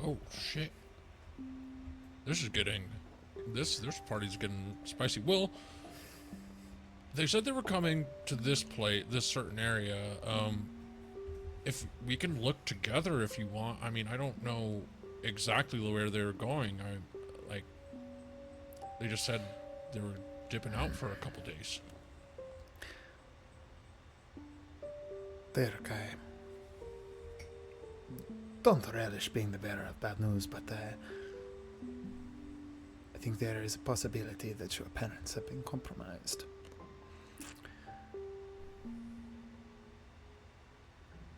Oh shit. This is getting this party's getting spicy. Well, they said they were coming to this certain area. If we can look together if you want. I mean, I don't know exactly where they're going. They just said they were dipping out for a couple days. Dirk, I don't relish being the bearer of bad news, but I think there is a possibility that your parents have been compromised.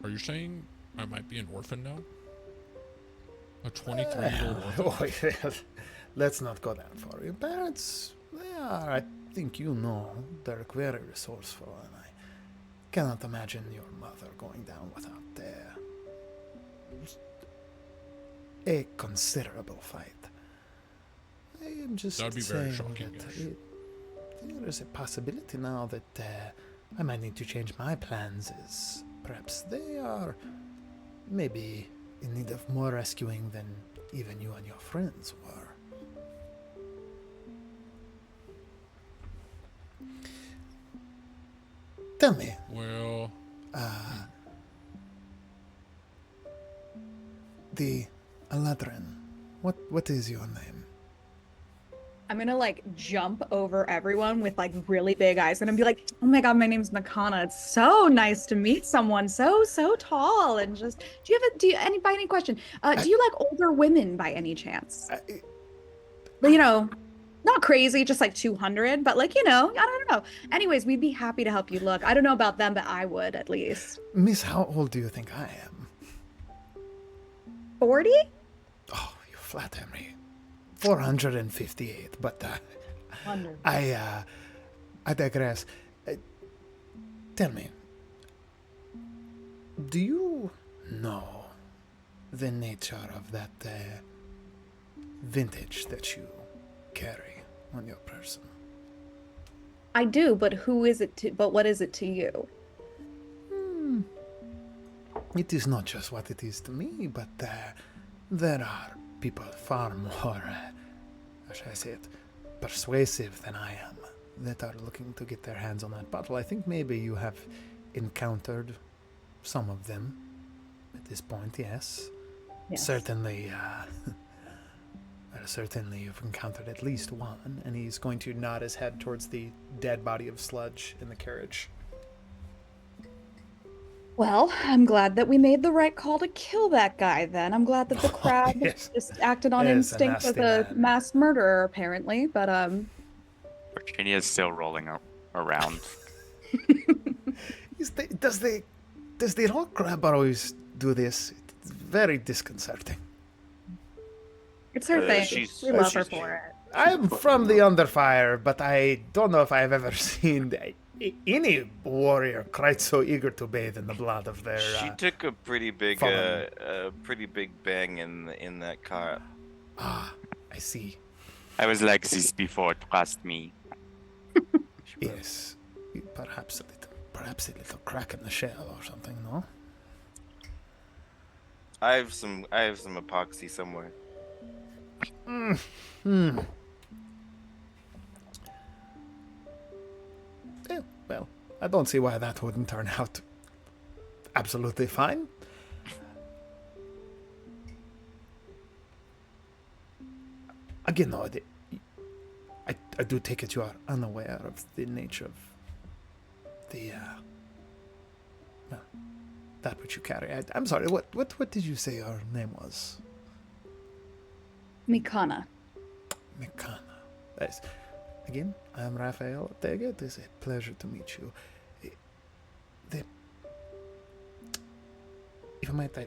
Are you saying I might be an orphan now? A 23-year-old orphan? Oh, let's not go that far. Your parents, they are, I think you know, Dirk, very resourceful, and I cannot imagine your mother going down without a considerable fight. I am just That would be very saying shocking, that yes. there is a possibility now that I might need to change my plans, as perhaps they are maybe in need of more rescuing than even you and your friends were. Tell me, Well, the Aladrin, what is your name? I'm gonna like jump over everyone with like really big eyes, and I'm be like, "Oh my god, my name's Makana. It's so nice to meet someone so tall." And just, by any question, do you like older women by any chance? But, not crazy, just like 200, but like, I don't know. Anyways, we'd be happy to help you look. I don't know about them, but I would at least. Miss, how old do you think I am? 40? Oh, you flatter me. 458, but Wonderful. I digress. Tell me, do you know the nature of that vintage that you carry on your person? I do, but what is it to you? It is not just what it is to me, but there are people far more, how should I say it, persuasive than I am, that are looking to get their hands on that bottle. I think maybe you have encountered some of them at this point, yes. Yes. Certainly, certainly you've encountered at least one, and he's going to nod his head towards the dead body of Sludge in the carriage. Well, I'm glad that we made the right call to kill that guy then. I'm glad that the crab yes. just acted on Yes, a instinct with nasty a man. mass murderer, apparently. But, Virginia's still rolling around. Does the rock crab always do this? It's very disconcerting. it's her thing. she's- We love her she's- for it. I'm from the Underfire, but I don't know if I've ever seen any warrior quite so eager to bathe in the blood of their. She took a pretty big bang in that car. I see. I was like this before, trust me. Yes, perhaps a little crack in the shell or something. No. I have some epoxy somewhere. Well, I don't see why that wouldn't turn out absolutely fine. Again, though, I do take it you are unaware of the nature of the, well, that which you carry. I'm sorry, what did you say your name was? Mikana. Mikana. Nice. Again, I'm Raphael Ortega. It is a pleasure to meet you. If I might, I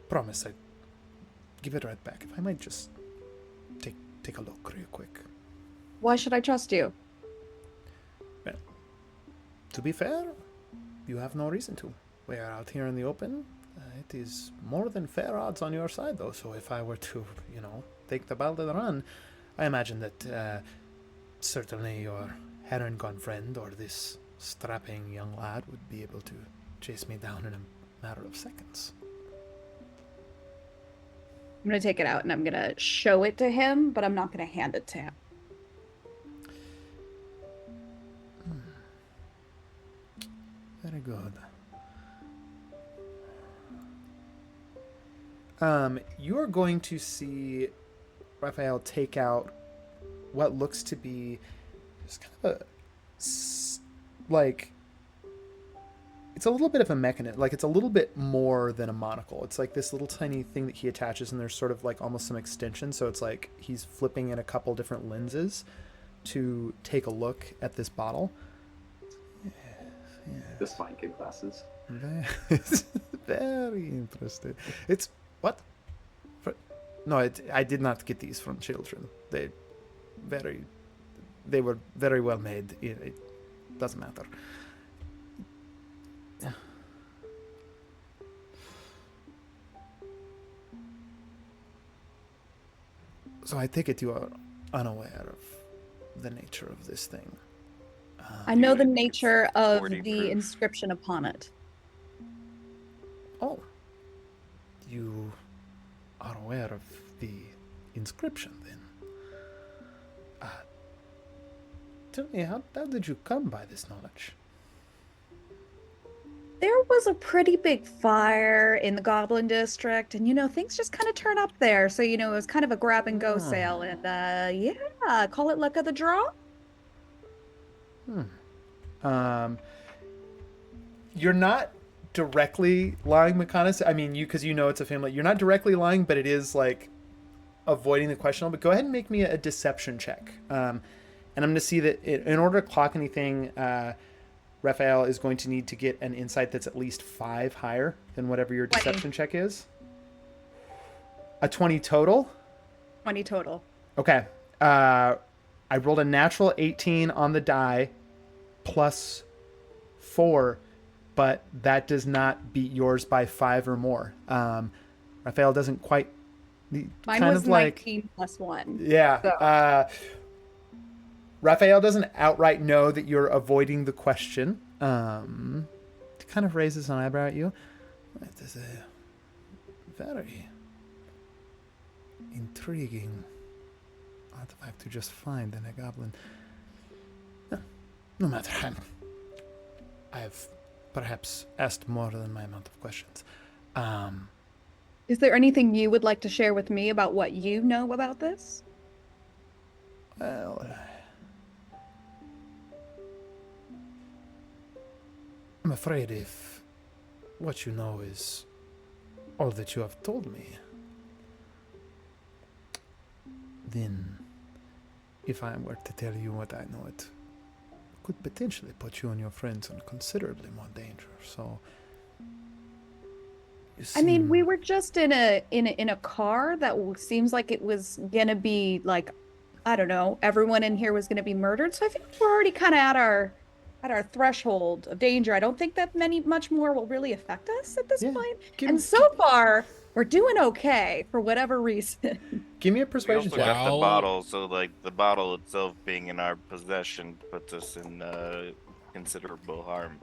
promise I'd give it right back. If I might just take a look real quick. Why should I trust you? To be fair, you have no reason to. We are out here in the open. It is more than fair odds on your side, though. So if I were to, take the battle to the run, I imagine that certainly your heron-gone friend or this strapping young lad would be able to chase me down in a matter of seconds. I'm going to take it out and I'm going to show it to him, but I'm not going to hand it to him. Very good. You're going to see Raphael take out what looks to be just kind of it's a little bit of a mechanism. Like, it's a little bit more than a monocle. It's like this little tiny thing that he attaches, and there's sort of like almost some extension. So it's like he's flipping in a couple different lenses to take a look at this bottle. The spine kid glasses. Very interesting. It's what? No, I did not get these from children. They were very well made. It doesn't matter. So I take it you are unaware of the nature of this thing. I know the Dude, it's nature of 40 the proof. inscription upon it. Oh. You are aware of the inscription, then. Tell me, how did you come by this knowledge? There was a pretty big fire in the Goblin District, and things just kind of turn up there. So, it was kind of a grab and go sale, and yeah, call it luck of the draw. You're not directly lying, McConaughey. I mean, because it's a family. You're not directly lying, but it is like avoiding the question. But go ahead and make me a deception check. And I'm going to see that in order to clock anything, Raphael is going to need to get an insight that's at least 5 higher than whatever your 20. deception check is. A 20 total? 20 total. Okay. I rolled a natural 18 on the die plus 4, but that does not beat yours by 5 or more. Raphael doesn't quite... Mine kind was of like 19 plus 1. Yeah. So. Raphael doesn't outright know that you're avoiding the question. Kind of raises an eyebrow at you. It is a very intriguing artifact to just find in a goblin. No matter. I have perhaps asked more than my amount of questions. Is there anything you would like to share with me about what you know about this? Well, I'm afraid if what you know is all that you have told me, then if I were to tell you what I know, it could potentially put you and your friends in considerably more danger. So, I mean, we were just in a car that seems like it was gonna be like, I don't know, everyone in here was gonna be murdered. So I think we're already kind of at our threshold of danger. I don't think that much more will really affect us at this point. And so far, we're doing okay for whatever reason. Give me a We persuasion also check. got the Wow. bottle, so like the bottle itself being in our possession puts us in considerable harm.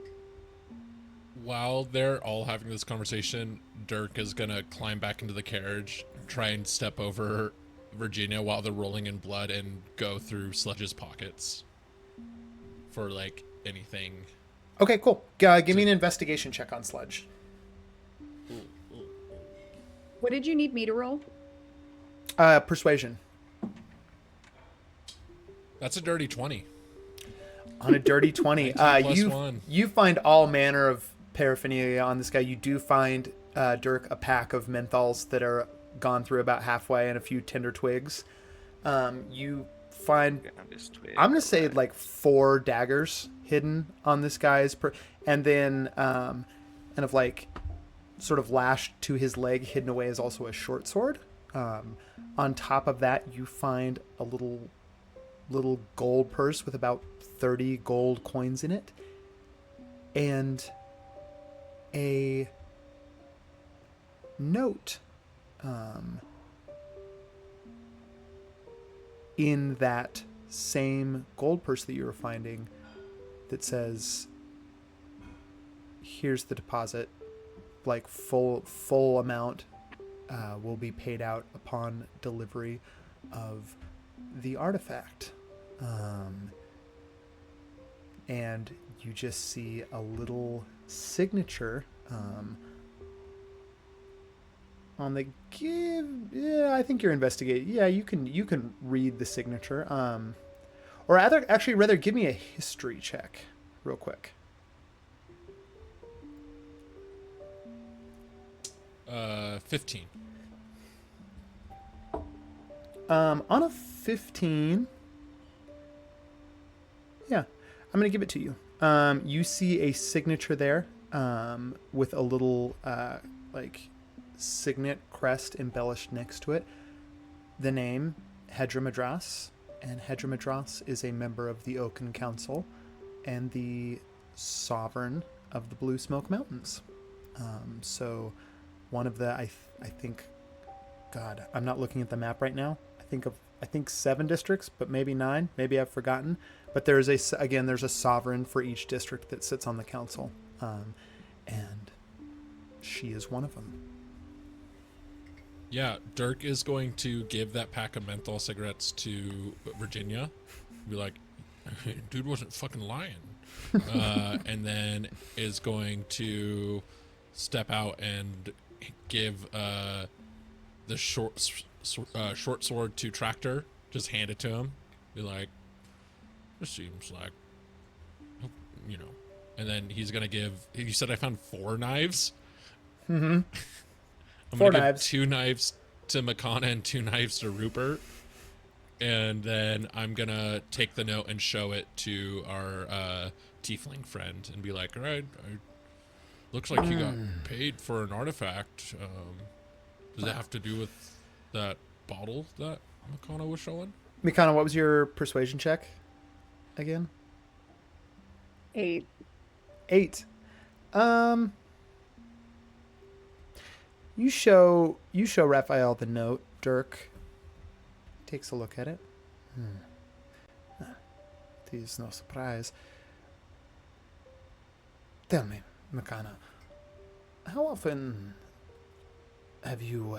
While they're all having this conversation, Dirk is gonna climb back into the carriage, try and step over Virginia while they're rolling in blood, and go through Sledge's pockets for like anything. Okay, cool. Give me an investigation check on Sledge. What did you need me to roll? Persuasion. That's a dirty 20. On a dirty 20. 19 plus 1. You find all manner of paraphernalia on this guy. You do find, Dirk, a pack of menthols that are gone through about halfway and a few tender twigs. You find, I'm going to say like 4 daggers hidden on this guy's, and then kind of like sort of lashed to his leg, hidden away, is also a short sword. On top of that, you find a little gold purse with about 30 gold coins in it, and a note in that same gold purse that you were finding that says, here's the deposit, like full amount will be paid out upon delivery of the artifact. And you just see a little signature on the give. Yeah, I think you're investigating. Yeah, you can read the signature. Or rather give me a history check real quick. 15. On a 15, yeah, I'm gonna give it to you. You see a signature there, with a little like signet crest embellished next to it. The name Hedra Madras, and Hedra Madras is a member of the Oaken Council and the sovereign of the Blue Smoke Mountains. So one of the I think, God, I'm not looking at the map right now. I I think 7 districts, but maybe 9. Maybe I've forgotten. But there's there's a sovereign for each district that sits on the council, and she is one of them. Yeah, Dirk is going to give that pack of menthol cigarettes to Virginia. Be like, dude wasn't fucking lying. And then is going to step out and give the short sword to Tractor. Just hand it to him. Be like, this seems like, you know. And then he's going to give, you said I found 4 knives? Mm-hmm. I'm 4 gonna give knives. 2 knives to Makana and 2 knives to Rupert. And then I'm gonna take the note and show it to our tiefling friend and be like, all right, looks like you got paid for an artifact. Does it have to do with that bottle that Makana was showing? Mikana, what was your persuasion check again? 8. 8. You show Raphael the note. Dirk takes a look at it. It is no surprise. Tell me, Makana, how often have you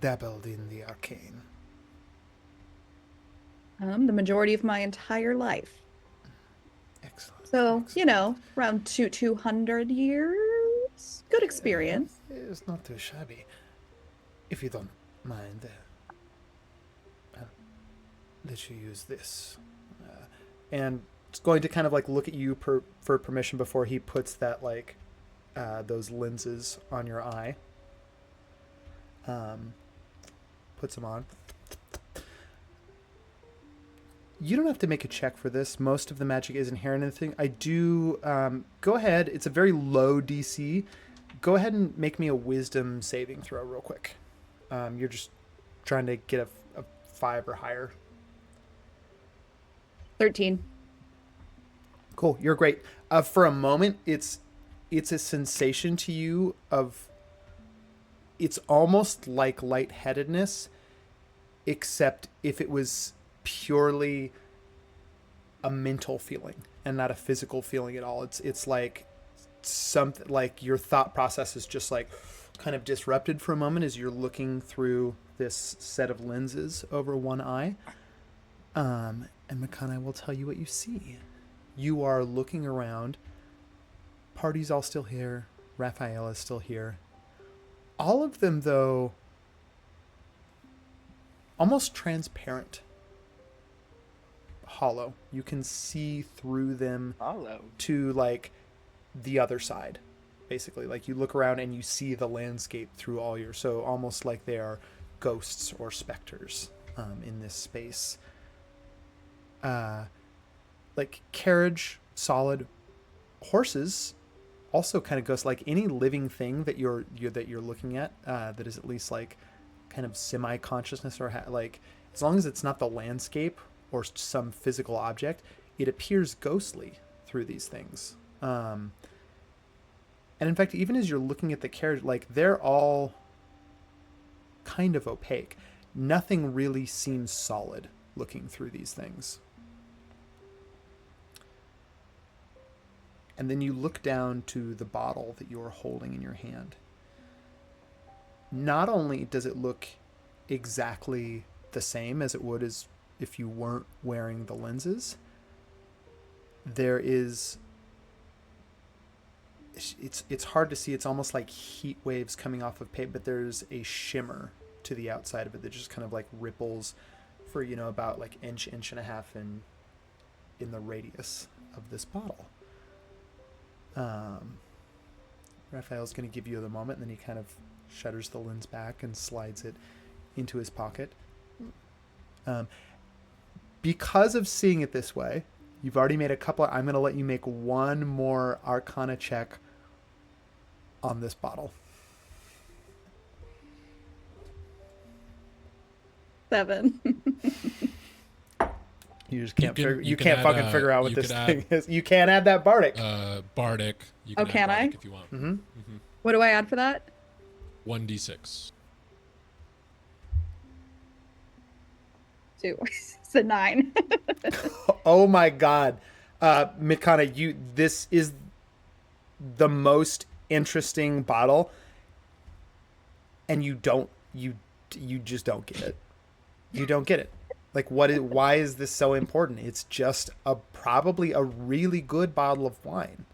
dabbled in the arcane? The majority of my entire life. Excellent. So, excellent. you know, around 200 years. Good experience. It's not too shabby. If you don't mind, I'll let you use this. And it's going to kind of like look at you for permission before he puts that like those lenses on your eye. Puts them on. You don't have to make a check for this. Most of the magic is inherent in the thing. I do. Go ahead. It's a very low DC. Go ahead and make me a wisdom saving throw real quick. You're just trying to get a 5 or higher. 13. Cool. You're great. For a moment, it's a sensation to you of. It's almost like lightheadedness, except if it was purely a mental feeling and not a physical feeling at all. It's like something like your thought process is just like kind of disrupted for a moment as you're looking through this set of lenses over one eye. And Makana will tell you what you see. You are looking around. Party's all still here. Raphael is still here. All of them, though, almost transparent. Hollow. You can see through them Hollow. to like the other side, basically. Like you look around and you see the landscape through all your, so almost like they are ghosts or specters in this space. Like carriage, solid. Horses, also kind of ghost. Like any living thing that you're looking at that is at least like kind of semi-consciousness or like as long as it's not the landscape or some physical object, it appears ghostly through these things. And in fact, even as you're looking at the carriage, like they're all kind of opaque. Nothing really seems solid looking through these things. And then you look down to the bottle that you're holding in your hand. Not only does it look exactly the same as it would as if you weren't wearing the lenses, there is, it's hard to see. It's almost like heat waves coming off of paper, but there's a shimmer to the outside of it that just kind of like ripples for, you know, about like inch and a half in the radius of this bottle. Raphael's going to give you the moment, and then he kind of shutters the lens back and slides it into his pocket. Because of seeing it this way, you've already made a couple. I'm going to let you make one more Arcana check on this bottle. 7. You just can't You can- figure. You you can can't add, fucking figure out what you this could thing is. You can't add that bardic. Bardic. You Oh, add can I? Bardic if you want. Mm-hmm. What do I add for that? 1d6. 2. It's a 9. Oh my god. Mikana, this is the most interesting bottle, and you just don't get it. You don't get it. Like, why is this so important? It's just probably a really good bottle of wine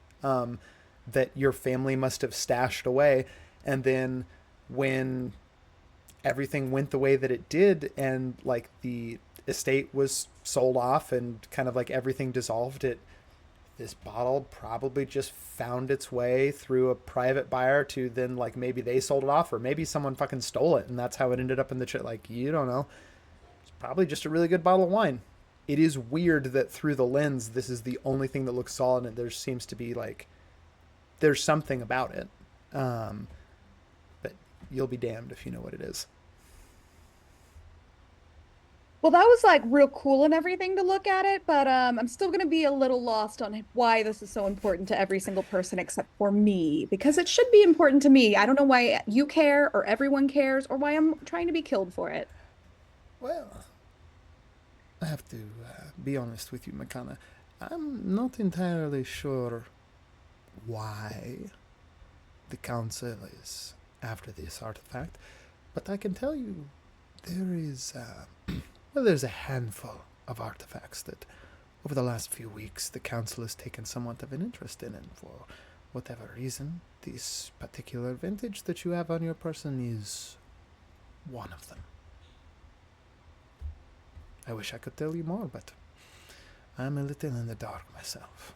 that your family must have stashed away, and then when everything went the way that it did, and like the estate was sold off and kind of like everything dissolved, this bottle probably just found its way through a private buyer to then like maybe they sold it off, or maybe someone fucking stole it and that's how it ended up in the like, you don't know. It's probably just a really good bottle of wine. It is weird that through the lens this is the only thing that looks solid, and there seems to be like there's something about it. But you'll be damned if you know what it is. Well, that was like real cool and everything to look at it, but I'm still gonna be a little lost on why this is so important to every single person except for me, because it should be important to me. I don't know why you care or everyone cares or why I'm trying to be killed for it. Well, I have to be honest with you, Makana. I'm not entirely sure why the council is after this artifact, but I can tell you there is, well, there's a handful of artifacts that over the last few weeks the council has taken somewhat of an interest in, and for whatever reason, this particular vintage that you have on your person is one of them. I wish I could tell you more, but I'm a little in the dark myself.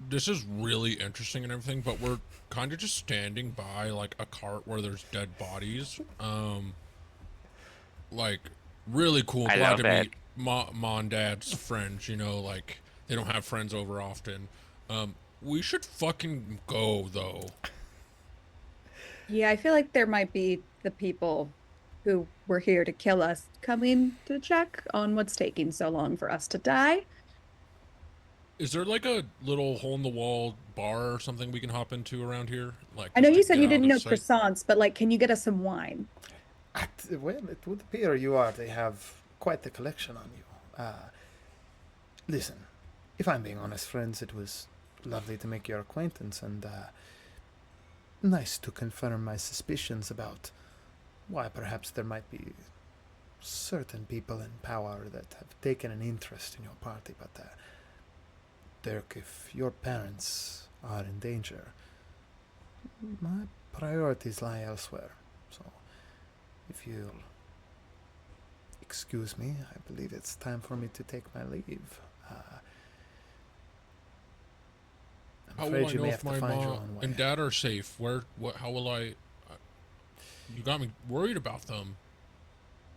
This is really interesting and everything, but we're kind of just standing by like a cart where there's dead bodies. Like really cool. I Glad love to it. meet mom and dad's friends. You know, like they don't have friends over often. We should fucking go though. Yeah, I feel like there might be the people who were here to kill us coming to check on what's taking so long for us to die. Is there like a little hole in the wall bar or something we can hop into around here? Like I know just you to said get you out didn't of know sight? croissants, but like, can you get us some wine? Well, it would appear you are. They have quite the collection on you. Listen, if I'm being honest, friends, it was lovely to make your acquaintance, and nice to confirm my suspicions about why perhaps there might be certain people in power that have taken an interest in your party. But Dirk, if your parents are in danger, my priorities lie elsewhere. So, if you'll excuse me, I believe it's time for me to take my leave. I'm How afraid will I you know may if have to my find your mom own way. and dad are safe? How will I? You got me worried about them.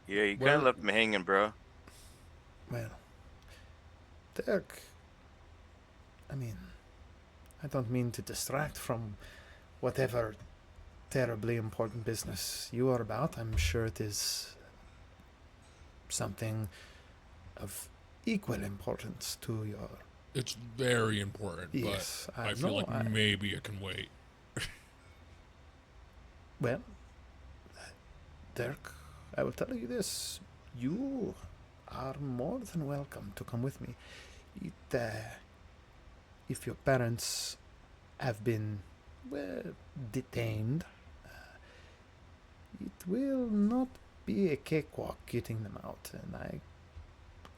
Yeah, you kind Where- of left me hanging, bro. Well, Dirk, I mean, I don't mean to distract from whatever terribly important business you are about. I'm sure it is something of equal importance to your... It's very important, Yes, but I feel know, like maybe it can wait. Well, Dirk, I will tell you this. You are more than welcome to come with me. If your parents have been, well, detained, it will not be a cakewalk getting them out, and I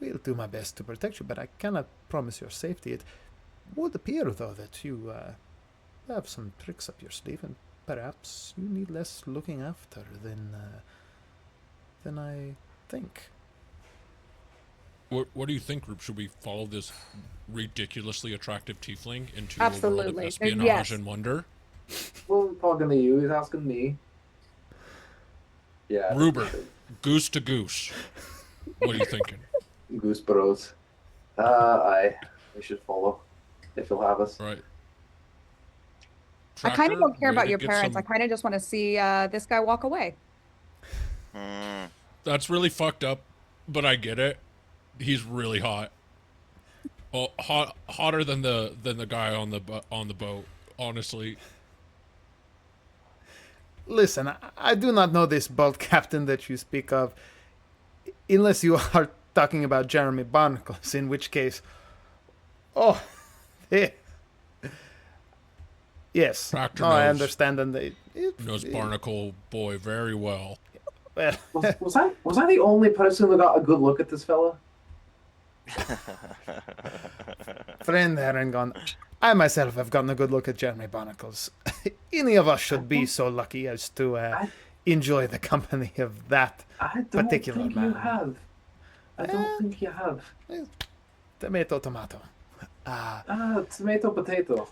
will do my best to protect you, but I cannot promise your safety. It would appear, though, that you have some tricks up your sleeve, and perhaps you need less looking after than I think. What do you think, group? Should we follow this ridiculously attractive tiefling into a world of Absolutely. espionage Yes. and wonder? Well, talking to you, he's asking me. Yeah. Ruber, goose to goose. What are you thinking? Goose Bros. Aye. We should follow. If you'll have us. Right. I kind of Tracker, don't care way about to your get parents. I some- kind of just want to see this guy walk away. That's really fucked up, but I get it. He's really hot. Oh, hotter than the guy on the boat. Honestly, Listen, I do not know this boat captain that you speak of, unless you are talking about Jeremy Barnacles, in which case, oh, eh, yes, Proctor no, I knows- understand, and Knows Barnacle Boy very well. well, Was I the only person who got a good look at this fella? friend Herringon, I myself have gotten a good look at Jeremy Barnacles. Any of us should be so lucky as to enjoy the company of that I don't particular think man. you have. I don't think you have. Tomato, tomato. Tomato, potato.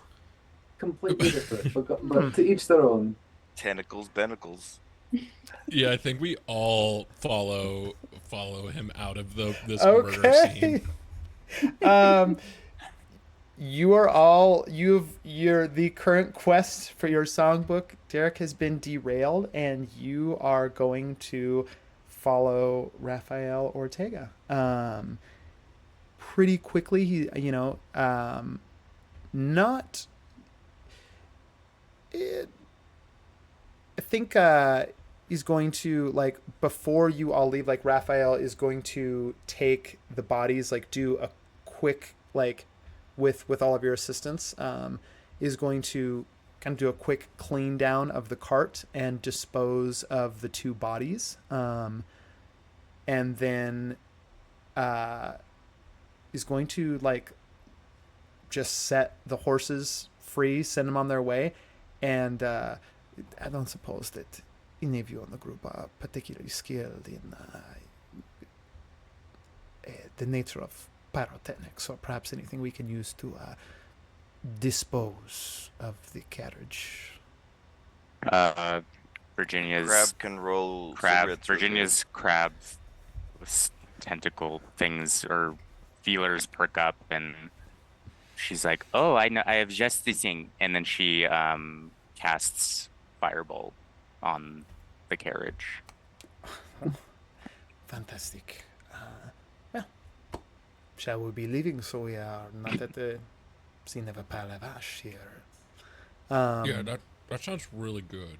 Completely different, but to each their own. Tentacles, Benacles. Yeah, I think we all follow him out of this murder Okay. scene. You're the current quest for your songbook, Derek, has been derailed, and you are going to follow Rafael Ortega. Pretty quickly, I think he's going to, like, before you all leave, like, Raphael is going to take the bodies, like, do a quick, like, with all of your assistance, is going to kind of do a quick clean down of the cart and dispose of the two bodies, and then is going to, like, just set the horses free, send them on their way, and I don't suppose that any of you in the group are particularly skilled in the nature of pyrotechnics, or perhaps anything we can use to dispose of the carriage. Virginia's Crab can roll. crab. cigarettes with Virginia's crab tentacle things or feelers perk up, and she's like, "Oh, I know. I have just the thing." And then she casts Firebolt on the carriage. Fantastic. Well, shall we be leaving so we are not at the scene of a pile of ash here? Yeah, that sounds really good.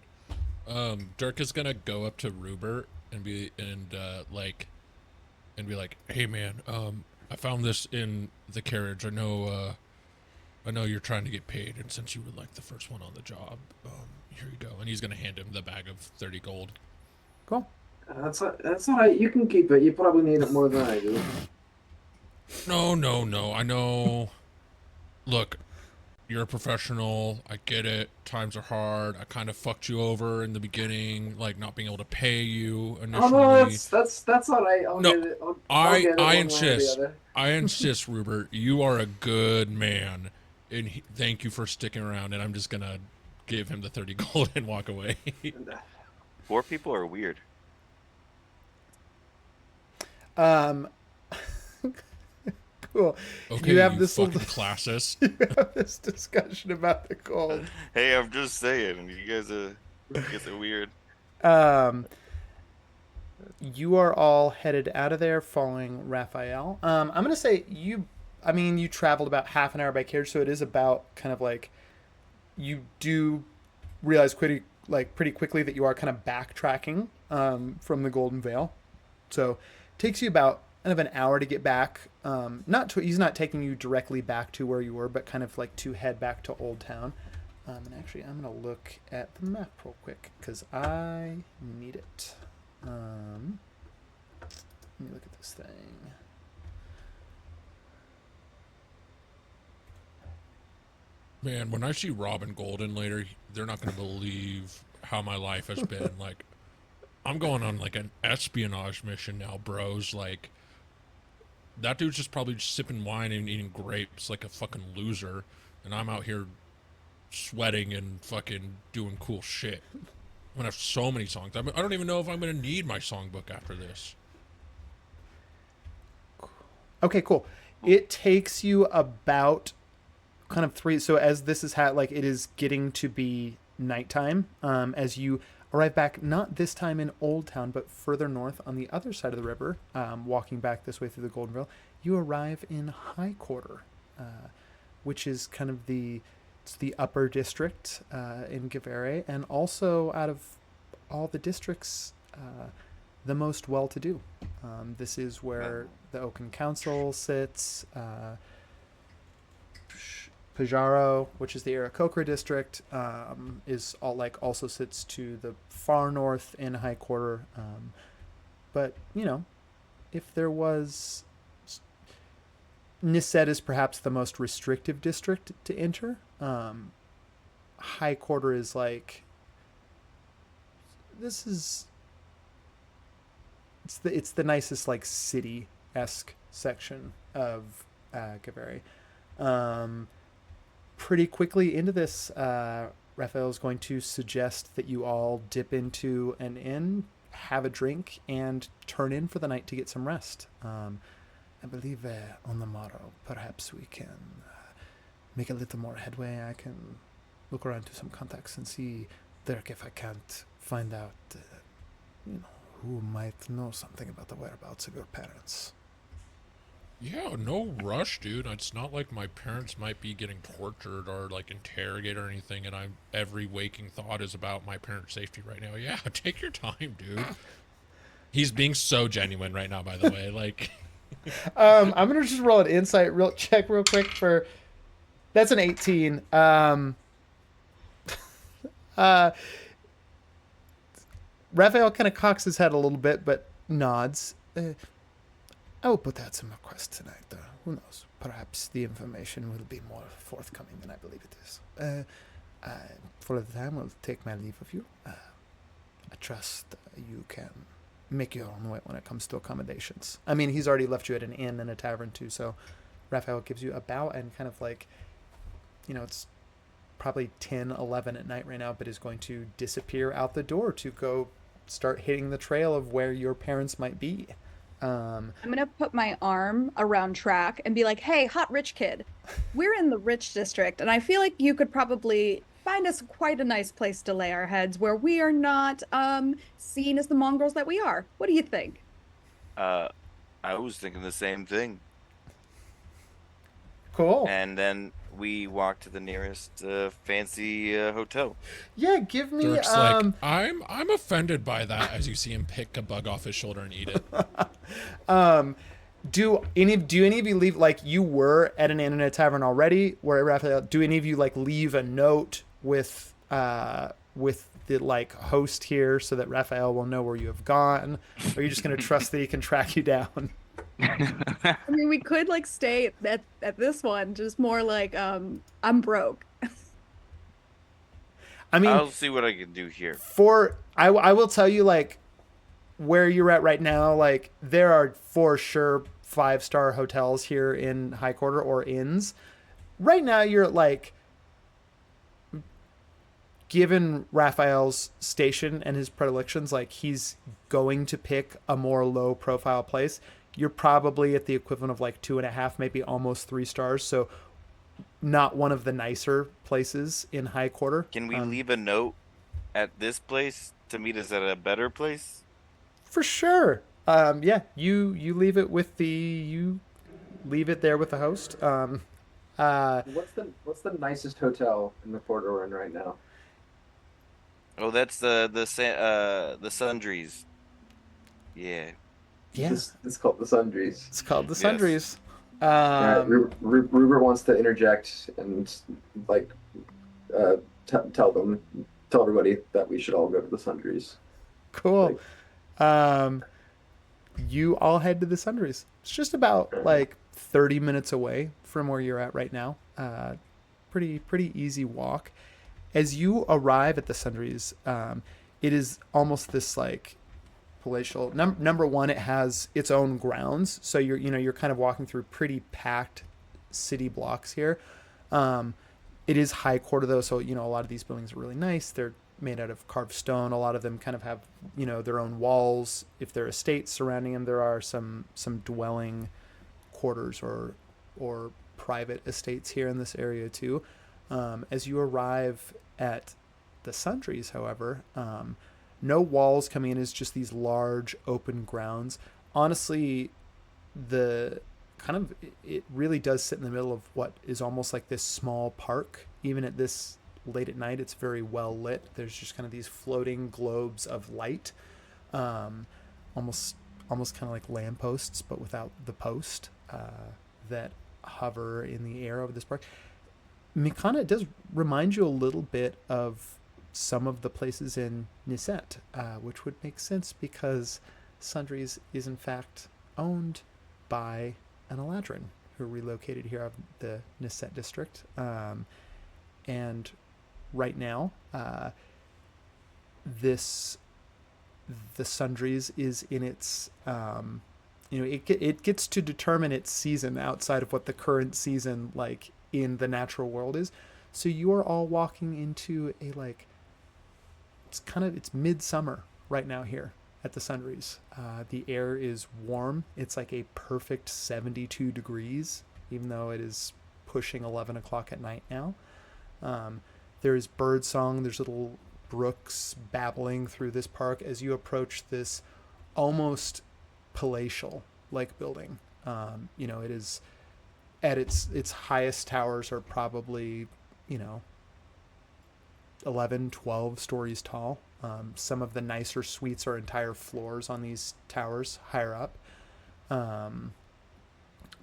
Dirk is gonna go up to Rupert and be like, "Hey man, I found this in the carriage. I know you're trying to get paid, and since you were like the first one on the job, here you go." And he's gonna hand him the bag of 30 gold. Cool. That's all right. You can keep it. You probably need it more than I do. No, I know. Look, you're a professional. I get it. Times are hard. I kind of fucked you over in the beginning, like not being able to pay you initially. Oh no, that's all right. I'll No, get it. I'll get it I one way or the insist. other. I insist, Rupert. You are a good man, and thank you for sticking around. And I'm just gonna give him the 30 gold and walk away. Poor people are weird. Cool. Okay, you have you this fucking little, classist. you have this discussion about the gold. Hey, I'm just saying, you guys are weird. You are all headed out of there following Raphael. I'm going to say you traveled about half an hour by carriage, so it is about kind of like, you do realize pretty quickly that you are kind of backtracking from the Golden Vale. So it takes you about kind of an hour to get back. He's not taking you directly back to where you were, but kind of like to head back to Old Town. And actually, I'm going to look at the map real quick because I need it. Let me look at this thing. Man, when I see Robin Golden later, they're not gonna believe how my life has been. Like, I'm going on like an espionage mission now, bros. Like, that dude's just probably just sipping wine and eating grapes like a fucking loser, and I'm out here sweating and fucking doing cool shit. I'm gonna have so many songs. I don't even know if I'm gonna need my songbook after this. Okay, cool. It takes you about kind of three. So as this is it is getting to be nighttime. As you arrive back, not this time in Old Town, but further north on the other side of the river, walking back this way through the Golden Vale, you arrive in High Quarter, which is kind of the upper district in Gavere, and also out of all the districts the most well-to-do. This is where the Oaken Council sits. Pajaro, which is the Aarakocra district, is also sits to the far north in High Quarter. But if there was, Niset is perhaps the most restrictive district to enter. High Quarter is it's the nicest city-esque section of Kaveri. Pretty quickly into this, Raphael is going to suggest that you all dip into an inn, have a drink, and turn in for the night to get some rest. I believe on the morrow, perhaps we can make a little more headway. I can look around to some contacts and see, Dirk, if I can't find out, who might know something about the whereabouts of your parents. Yeah, no rush, dude. It's not like my parents might be getting tortured or interrogated or anything, and every waking thought is about my parents' safety right now. Yeah, take your time, dude. He's being so genuine right now, by the way. I'm gonna just roll an insight check real quick for. That's an 18. Raphael kind of cocks his head a little bit, but nods. I will put out some requests tonight. Who knows? Perhaps the information will be more forthcoming than I believe it is. For the time, I'll take my leave of you. I trust you can make your own way when it comes to accommodations. I mean, he's already left you at an inn and a tavern too, so Raphael gives you a bow and kind of it's probably 10, 11 at night right now, but is going to disappear out the door to go start hitting the trail of where your parents might be. I'm gonna put my arm around Track and be like, hey, hot rich kid, we're in the rich district, and I feel like you could probably find us quite a nice place to lay our heads where we are not seen as the mongrels that we are. What do you think? I was thinking the same thing. Cool. And then we walk to the nearest fancy hotel. Yeah, give me Dirk's I'm offended by that, as you see him pick a bug off his shoulder and eat it. Do any of you leave, you were at an inn and a tavern already, where Raphael, do any of you leave a note with the host here so that Raphael will know where you have gone? Or are you just going to trust that he can track you down? I mean, we could stay at this one, just more I'm broke. I mean, I'll see what I can do here. I will tell you, where you're at right now, there are for sure 5-star hotels here in High Quarter or inns. Right now you're at given Raphael's station and his predilections, he's going to pick a more low profile place. You're probably at the equivalent of 2.5, maybe almost 3 stars. So not one of the nicer places in High Quarter. Can we leave a note at this place to meet us at a better place? For sure. Yeah, you leave it there with the host. What's the nicest hotel in the Quarter we're in right now? Oh, that's the Sundries. Yeah. Yeah, It's called the Sundries. it's called the Yes. Sundries. Yeah, Rupert wants to interject and tell everybody that we should all go to the Sundries. Cool. You all head to the Sundries. It's just about 30 minutes away from where you're at right now. Pretty easy walk. As you arrive at the Sundries, it is almost this palatial. Number one, it has its own grounds, so you're kind of walking through pretty packed city blocks here. It is High Quarter though, so a lot of these buildings are really nice. They're made out of carved stone. A lot of them kind of have their own walls. If there are estates surrounding them, there are some dwelling quarters or private estates here in this area too. As you arrive at the Sundries, however, no walls coming in, is just these large open grounds. Honestly, it really does sit in the middle of what is almost like this small park, even at this late at night. It's very well lit. There's just kind of these floating globes of light, almost kind of like lampposts, but without the post, that hover in the air over this park. Mikana, it does remind you a little bit of some of the places in Niset, which would make sense because Sundries is in fact owned by an Eladrin who relocated here out of the Niset district. And right now, the Sundries is in its, it gets to determine its season outside of what the current season, like, in the natural world is. So you are all walking into a, like, it's midsummer right now here at the Sundries. The air is warm. It's like a perfect 72 degrees, even though it is pushing 11 o'clock at night now. There's bird song. There's little brooks babbling through this park as you approach this almost palatial like building. It is at its highest towers are probably, 11, 12 stories tall. Some of the nicer suites are entire floors on these towers higher up. A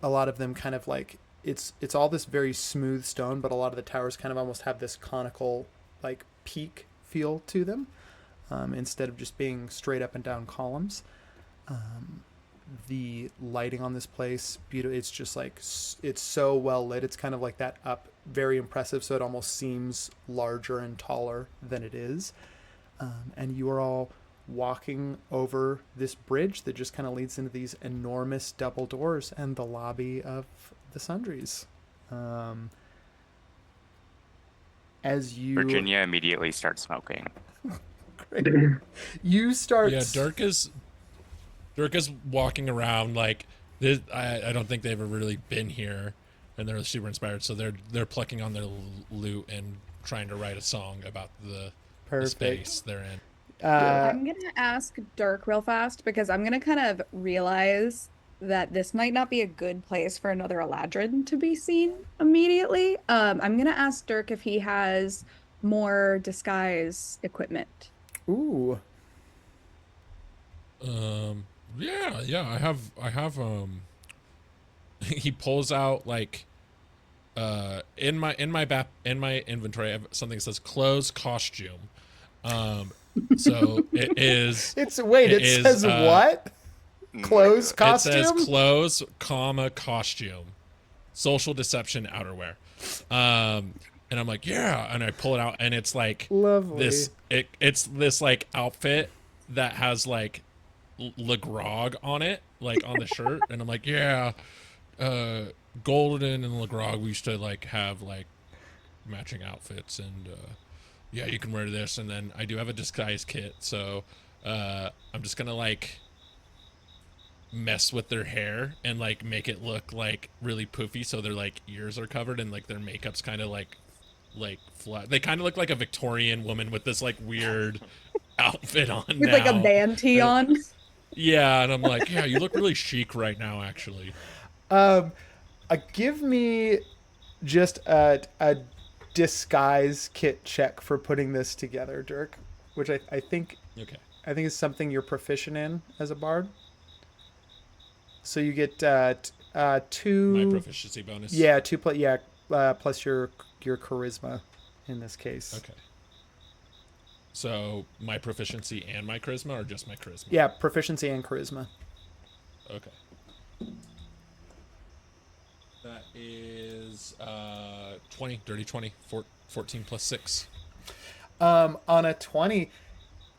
lot of them kind of like, it's all this very smooth stone, but a lot of the towers kind of almost have this conical, like, peak feel to them, instead of just being straight up and down columns. The lighting on this place, beautiful. It's just like, it's so well lit. It's kind of like that up, very impressive. So it almost seems larger and taller than it is. And you are all walking over this bridge that just kind of leads into these enormous double doors and the lobby of the Sundries. As you, Virginia immediately starts smoking. Great. You start. Yeah, Dirk is walking around like this. I don't think they've ever really been here, and they're super inspired. So they're plucking on their lute and trying to write a song about the space they're in. I'm gonna ask Dirk real fast because I'm gonna kind of realize that this might not be a good place for another Eladrin to be seen immediately. I'm gonna ask Dirk if he has more disguise equipment. Ooh. Yeah, I have he pulls out like in my inventory I have something that says clothes costume. So it is It says what? Clothes costume? It says clothes, costume. Social deception outerwear. And I'm like, yeah, and I pull it out and it's like lovely. It's this like outfit that has like Legrog on it, like on the shirt, and I'm like, yeah, Golden and Legrog, we used to like have like matching outfits, and yeah, you can wear this. And then I do have a disguise kit, so I'm just gonna like mess with their hair and like make it look like really poofy, so their like ears are covered and like their makeup's kind of like flat. They kind of look like a Victorian woman with this like weird outfit on With now. like a band tee on. Yeah, and I'm like, yeah, you look really chic right now, actually. Give me just a disguise kit check for putting this together, Dirk, which I think Okay. I think is something you're proficient in as a bard. So you get 2 My proficiency bonus. Yeah, 2 plus your charisma in this case. Okay. So my proficiency and my charisma, or just my charisma? Yeah, proficiency and charisma. Okay. That is 20, dirty 20, 14 plus 6. On a 20,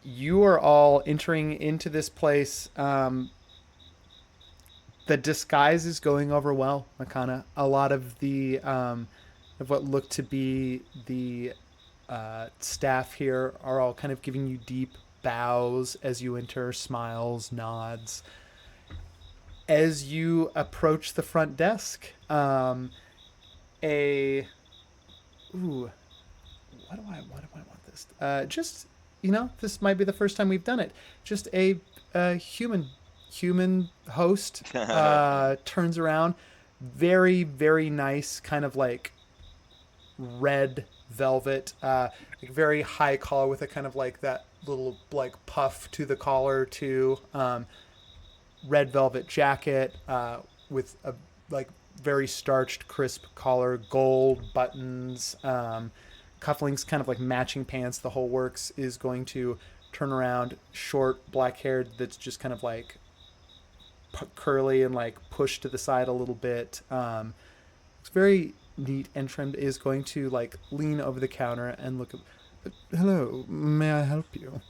you are all entering into this place. The disguise is going over well, Makana. A lot of the of what look to be the staff here are all kind of giving you deep bows as you enter, smiles, nods. As you approach the front desk, what do I want this? Just, this might be the first time we've done it. Just a human host turns around, very, very nice, kind of like red velvet, like very high collar with a kind of like that little like puff to the collar too. Red velvet jacket with a like very starched, crisp collar, gold buttons, cufflinks, kind of like matching pants. The whole works is going to turn around, short, black haired. That's just kind of like curly and like pushed to the side a little bit. It's very neat and trimmed. Is going to like lean over the counter and look. Hello, may I help you?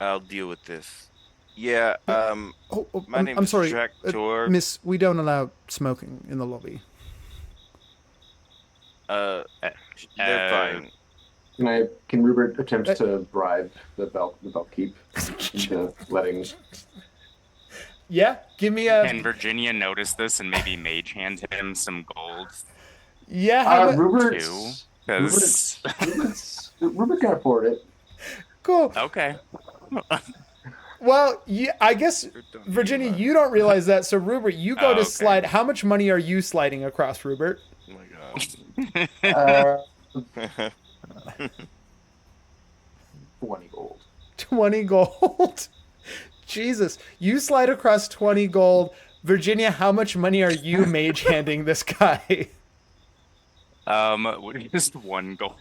I'll deal with this. Yeah. My name I'm is sorry, Tractor. Miss. We don't allow smoking in the lobby. They're fine. Can Rupert attempt to bribe the belt keep into letting? Yeah, give me a. Can Virginia notice this and maybe mage hand him some gold Yeah, how about- Rupert. too? Because Rupert can afford it. cool. okay. Well, yeah, I guess Virginia, you don't realize that. So Rupert, you go Oh, to okay. slide. How much money are you sliding across, Rupert? Oh my god. 20 gold. 20 gold. Jesus, you slide across 20 gold. Virginia, how much money are you mage handing this guy? Just one gold.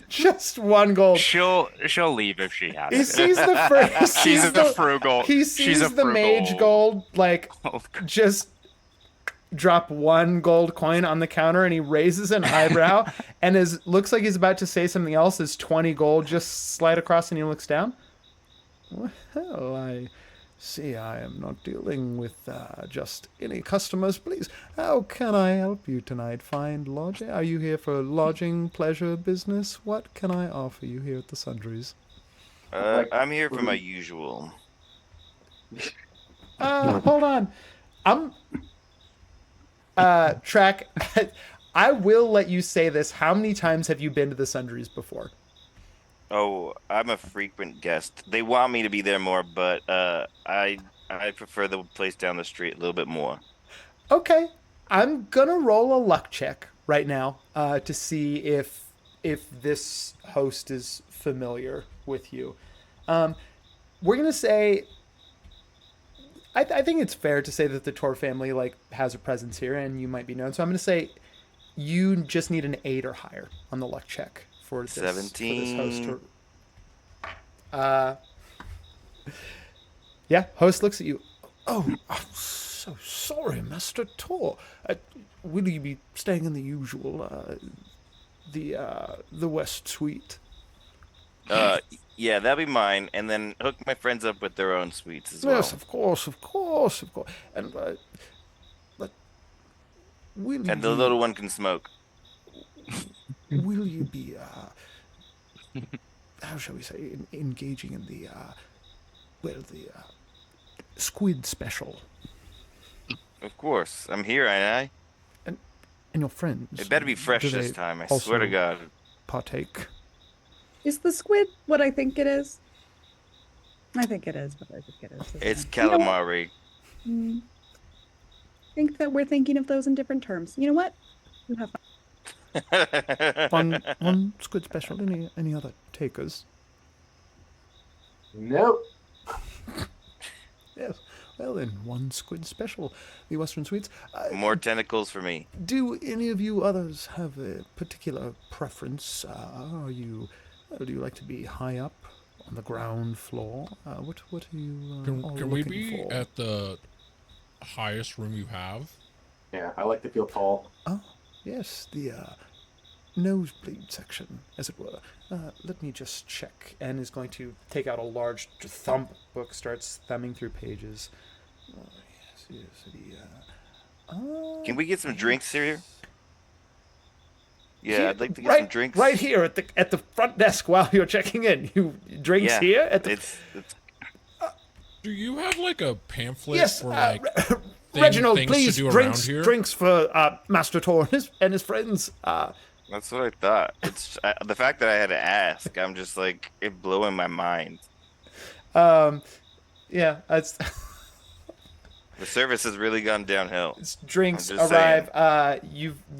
Just 1 gold. She'll leave if she has He to. sees the first. She's a frugal. He she's sees a the mage frugal gold like gold. just drop 1 gold coin on the counter, and he raises an eyebrow and looks like he's about to say something else. As 20 gold just slide across, and he looks down. Well, I see I am not dealing with just any customers. Please, how can I help you tonight? Find lodging? Are you here for lodging, pleasure, business? What can I offer you here at the Sundries? I'm here for my usual. Hold on. I'm Track. I will let you say this. How many times have you been to the Sundries before? Oh, I'm a frequent guest. They want me to be there more, but I prefer the place down the street a little bit more. Okay, I'm gonna roll a luck check right now to see if this host is familiar with you. We're gonna say. I think it's fair to say that the Tor family like has a presence here, and you might be known. So I'm gonna say you just need an 8 or higher on the luck check for this. 17. For this host. Yeah, host looks at you. Oh, I'm so sorry, Master Tor. Will you be staying in the usual, the West Suite? Yeah, that'll be mine, and then hook my friends up with their own suites as well. Yes, of course. And but will And the you, little one can smoke. will you be how shall we say engaging in the the squid special? Of course, I'm here, ain't I? And your friends? It better be fresh do this they time. I also swear to God. partake? Is the squid what I think it is? I think it is what I think it is. It's isn't it? You know what? calamari. I think that we're thinking of those in different terms. You know what? You have fun. One squid special. Any other takers? Nope. Yes. Well, then, 1 squid special. The Western Suites. More tentacles for me. Do any of you others have a particular preference? Do you like to be high up on the ground floor? What are you all Can we looking be for? at the highest room you have? Yeah, I like to feel tall. Oh, yes, the nosebleed section, as it were. Let me just check. And is going to take out a large thumb book, starts thumbing through pages. Oh, yes, Can we get some drinks here? Yeah, Here- I'd like to get right, some drinks. right here at the front desk while you're checking in. You drinks Yeah, here at the it's Do you have like a pamphlet yes, for like Reginald, things to please do around drinks here? drinks for Master Tor and his friends. that's what I thought. It's the fact that I had to ask. I'm just like it blowing my mind. Yeah, that's The service has really gone downhill. Drinks I'm just arrive.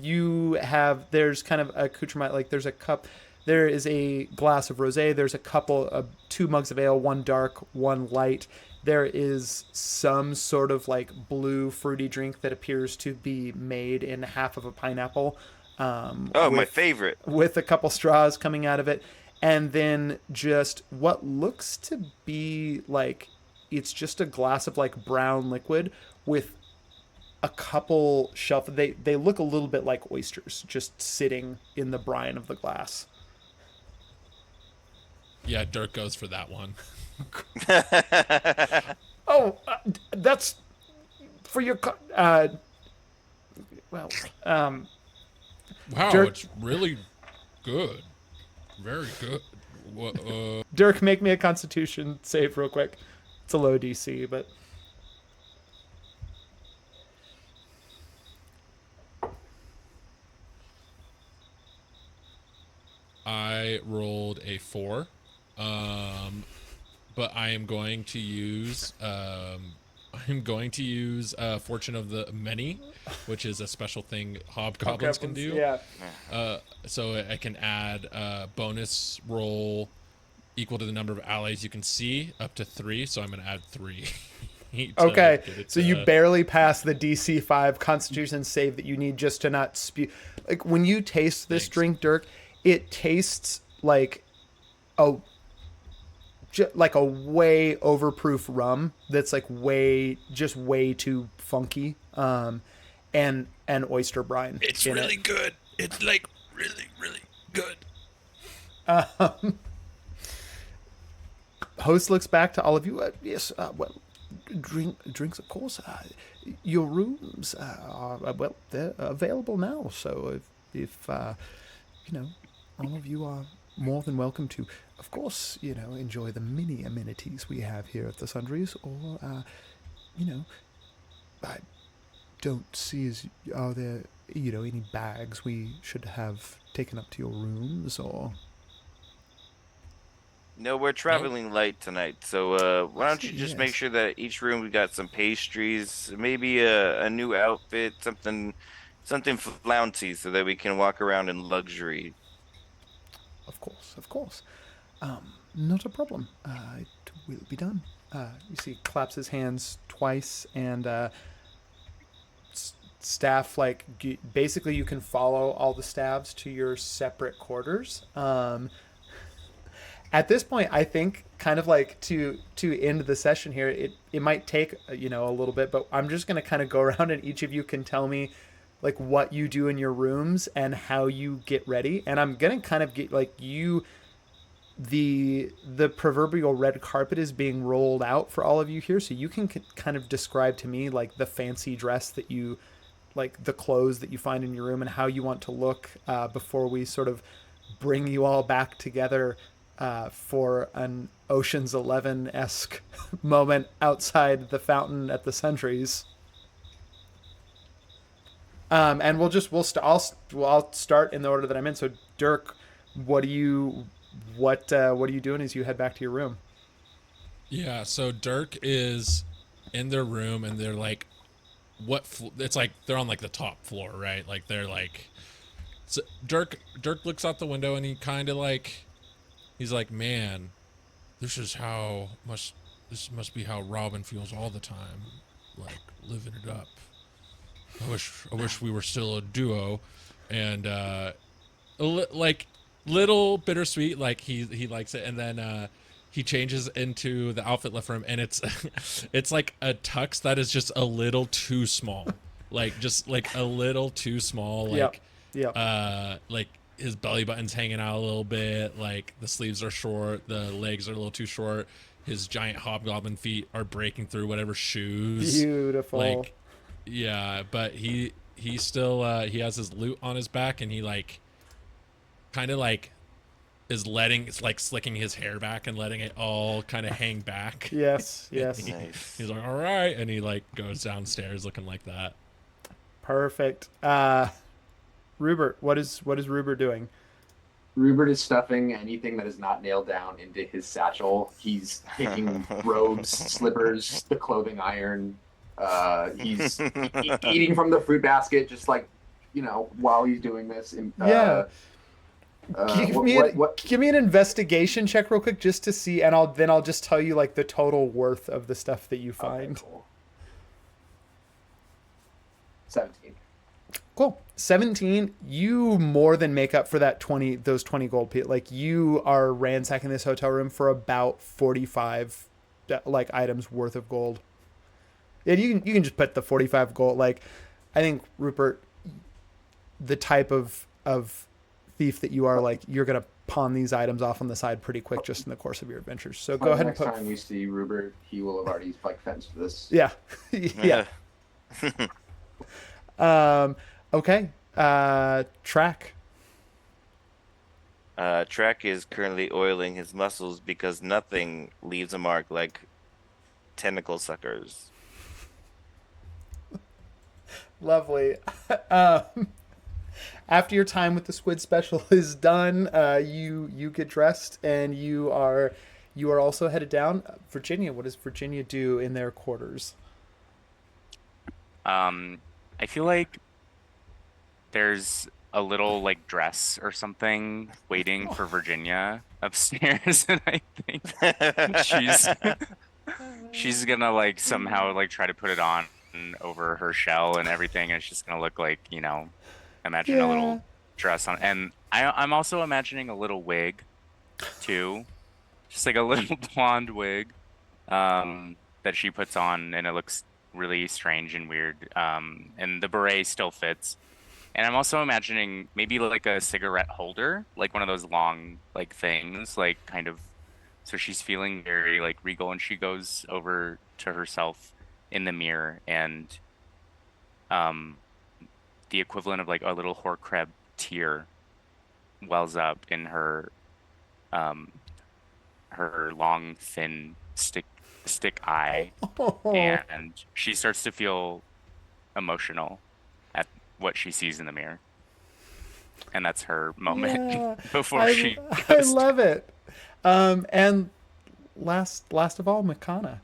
You have, there's kind of accoutrement, like there's a cup, there is a glass of rosé, there's a couple of 2 mugs of ale, one dark, one light. There is some sort of like blue fruity drink that appears to be made in half of a pineapple. Oh, my favorite. With a couple straws coming out of it. And then just what looks to be like, it's just a glass of like brown liquid with a couple they look a little bit like oysters just sitting in the brine of the glass. Yeah, Dirk goes for that one. Oh, that's for your well, Wow, Dirk- it's really good. Very good. Dirk, make me a constitution save real quick. It's a low DC, but I rolled a 4. But I am going to use Fortune of the Many, which is a special thing hobgoblins can do. Yeah. So I can add bonus roll equal to the number of allies you can see up to 3. So I'm going to add 3. Okay, so you barely pass the DC 5 Constitution save that you need just to not spew. Like when you taste this Thanks. drink, Dirk, it tastes like a way overproof rum that's like way too funky. And oyster brine. It's in really it. good. It's like really good. Host looks back to all of you. Yes, well, drinks, of course. Your rooms are well, they're available now. So if all of you are more than welcome to, of course, enjoy the many amenities we have here at the Sundries. Or, I don't see are there any bags we should have taken up to your rooms or. No, we're traveling light tonight, so why don't you just make Yes. sure that each room we got some pastries, maybe a new outfit, something flouncy, so that we can walk around in luxury. Of course. Not a problem. It will be done. You see, claps his hands twice, and staff basically you can follow all the staffs to your separate quarters. At this point, I think kind of like to end the session here, it might take a little bit, but I'm just gonna kind of go around and each of you can tell me like what you do in your rooms and how you get ready, and I'm gonna kind of get like the proverbial red carpet is being rolled out for all of you here, so you can kind of describe to me like the fancy dress that you like, the clothes that you find in your room, and how you want to look before we sort of bring you all back together for an Ocean's 11-esque moment outside the fountain at the Sentries. And I'll start in the order that I'm in. So Dirk, what are you doing as you head back to your room? Yeah, so Dirk is in their room, and they're like, it's like they're on like the top floor, right? Like they're like, so Dirk looks out the window, and he kind of like, he's like, man, this must be how Robin feels all the time, like living it up. I wish we were still a duo, and like little bittersweet. Like he likes it, and then he changes into the outfit left for him, and it's it's like a tux that is just a little too small, like just like a little too small. Like like his belly button's hanging out a little bit, like the sleeves are short, the legs are a little too short. His giant hobgoblin feet are breaking through whatever shoes. Beautiful. Like, yeah, but he still he has his loot on his back, and he like kind of like is slicking his hair back and letting it all kind of hang back. Yes. Nice. He's like, all right, and he like goes downstairs looking like that. Perfect. Rupert, what is Rupert doing? Rupert is stuffing anything that is not nailed down into his satchel. He's taking robes, slippers, the clothing iron, He's eating from the fruit basket, just like, while he's doing this. Yeah. What? Give me an investigation check real quick just to see, and I'll just tell you like the total worth of the stuff that you find. Okay, cool. 17. Cool. 17, you more than make up for those 20 gold pieces. Like, you are ransacking this hotel room for about 45 like items worth of gold. And you can just put the 45 gold. Like, I think, Rupert, the type of thief that you are, like, you're gonna pawn these items off on the side pretty quick just in the course of your adventures. So go ahead and next put. time we see Rupert, he will have already like fenced this. Yeah. Yeah. Okay. Track. Track is currently oiling his muscles because nothing leaves a mark like tentacle suckers. Lovely. After your time with the squid special is done, you get dressed and you are also headed down. Virginia, what does Virginia do in their quarters? I feel like there's a little like dress or something waiting for Virginia upstairs, and I think she's gonna like somehow like try to put it on over her shell and everything, and it's just gonna look like, imagine a little dress on. And I'm also imagining a little wig too, just like a little blonde wig that she puts on, and it looks really strange and weird. And the beret still fits. And I'm also imagining maybe like a cigarette holder, like one of those long like things, like kind of. So she's feeling very like regal, and she goes over to herself in the mirror, and the equivalent of like a little Horcrux tear wells up in her long thin stick eye, and she starts to feel emotional at what she sees in the mirror, and that's her moment before she I goes love it. And last of all, Makana.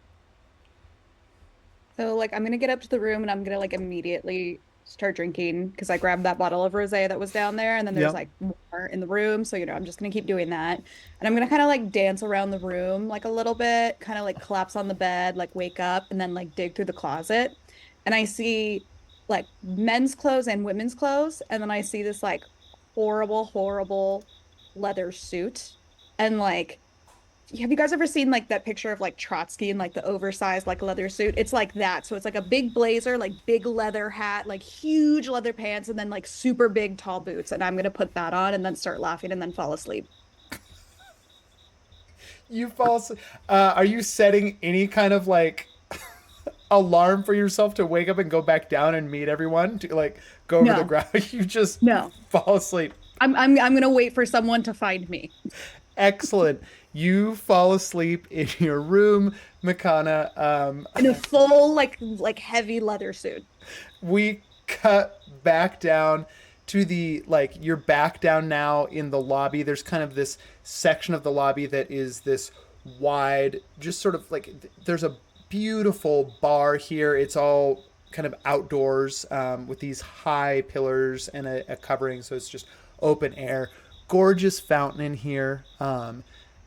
So like I'm gonna get up to the room and I'm gonna like immediately start drinking because I grabbed that bottle of rosé that was down there, and then there's like more in the room. So I'm just gonna keep doing that, and I'm gonna kind of like dance around the room like a little bit, kind of like collapse on the bed, like wake up, and then like dig through the closet, and I see like men's clothes and women's clothes, and then I see this like horrible leather suit, and like. Have you guys ever seen like that picture of like Trotsky in like the oversized like leather suit? It's like that. So it's like a big blazer, like big leather hat, like huge leather pants, and then like super big tall boots. And I'm gonna put that on and then start laughing and then fall asleep. You fall asleep. Are you setting any kind of like alarm for yourself to wake up and go back down and meet everyone to like go over the ground? You just fall asleep. I'm gonna wait for someone to find me. Excellent. You fall asleep in your room, Makana. In a full like heavy leather suit. We cut back down to the like you're back down now in the lobby. There's kind of this section of the lobby that is this wide, just sort of like there's a beautiful bar here. It's all kind of outdoors with these high pillars and a covering, so it's just open air. Gorgeous fountain in here.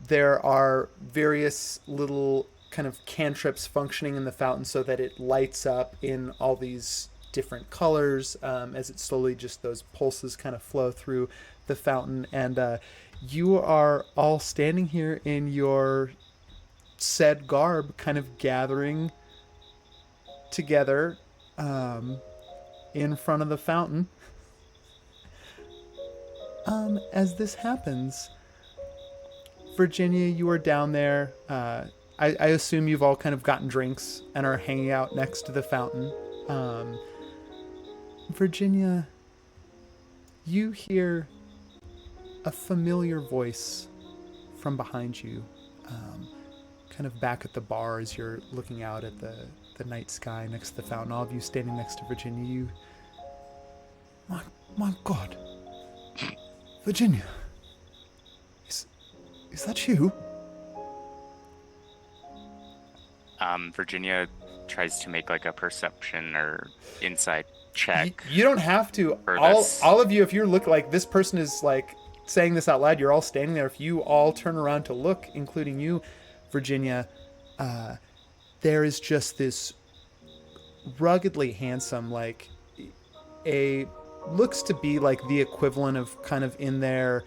There are various little kind of cantrips functioning in the fountain so that it lights up in all these different colors as it slowly just those pulses kind of flow through the fountain. And you are all standing here in your said garb, kind of gathering together in front of the fountain. As this happens, Virginia, you are down there. I assume you've all kind of gotten drinks and are hanging out next to the fountain. Virginia, you hear a familiar voice from behind you, kind of back at the bar as you're looking out at the night sky next to the fountain. All of you standing next to Virginia, my God. Virginia, is that you? Virginia tries to make like a perception or insight check. You don't have to. For All this. all of you, if you're look like this person is like saying this out loud, you're all standing there. If you all turn around to look, including you, Virginia, there is just this ruggedly handsome, like a looks to be like the equivalent of kind of in their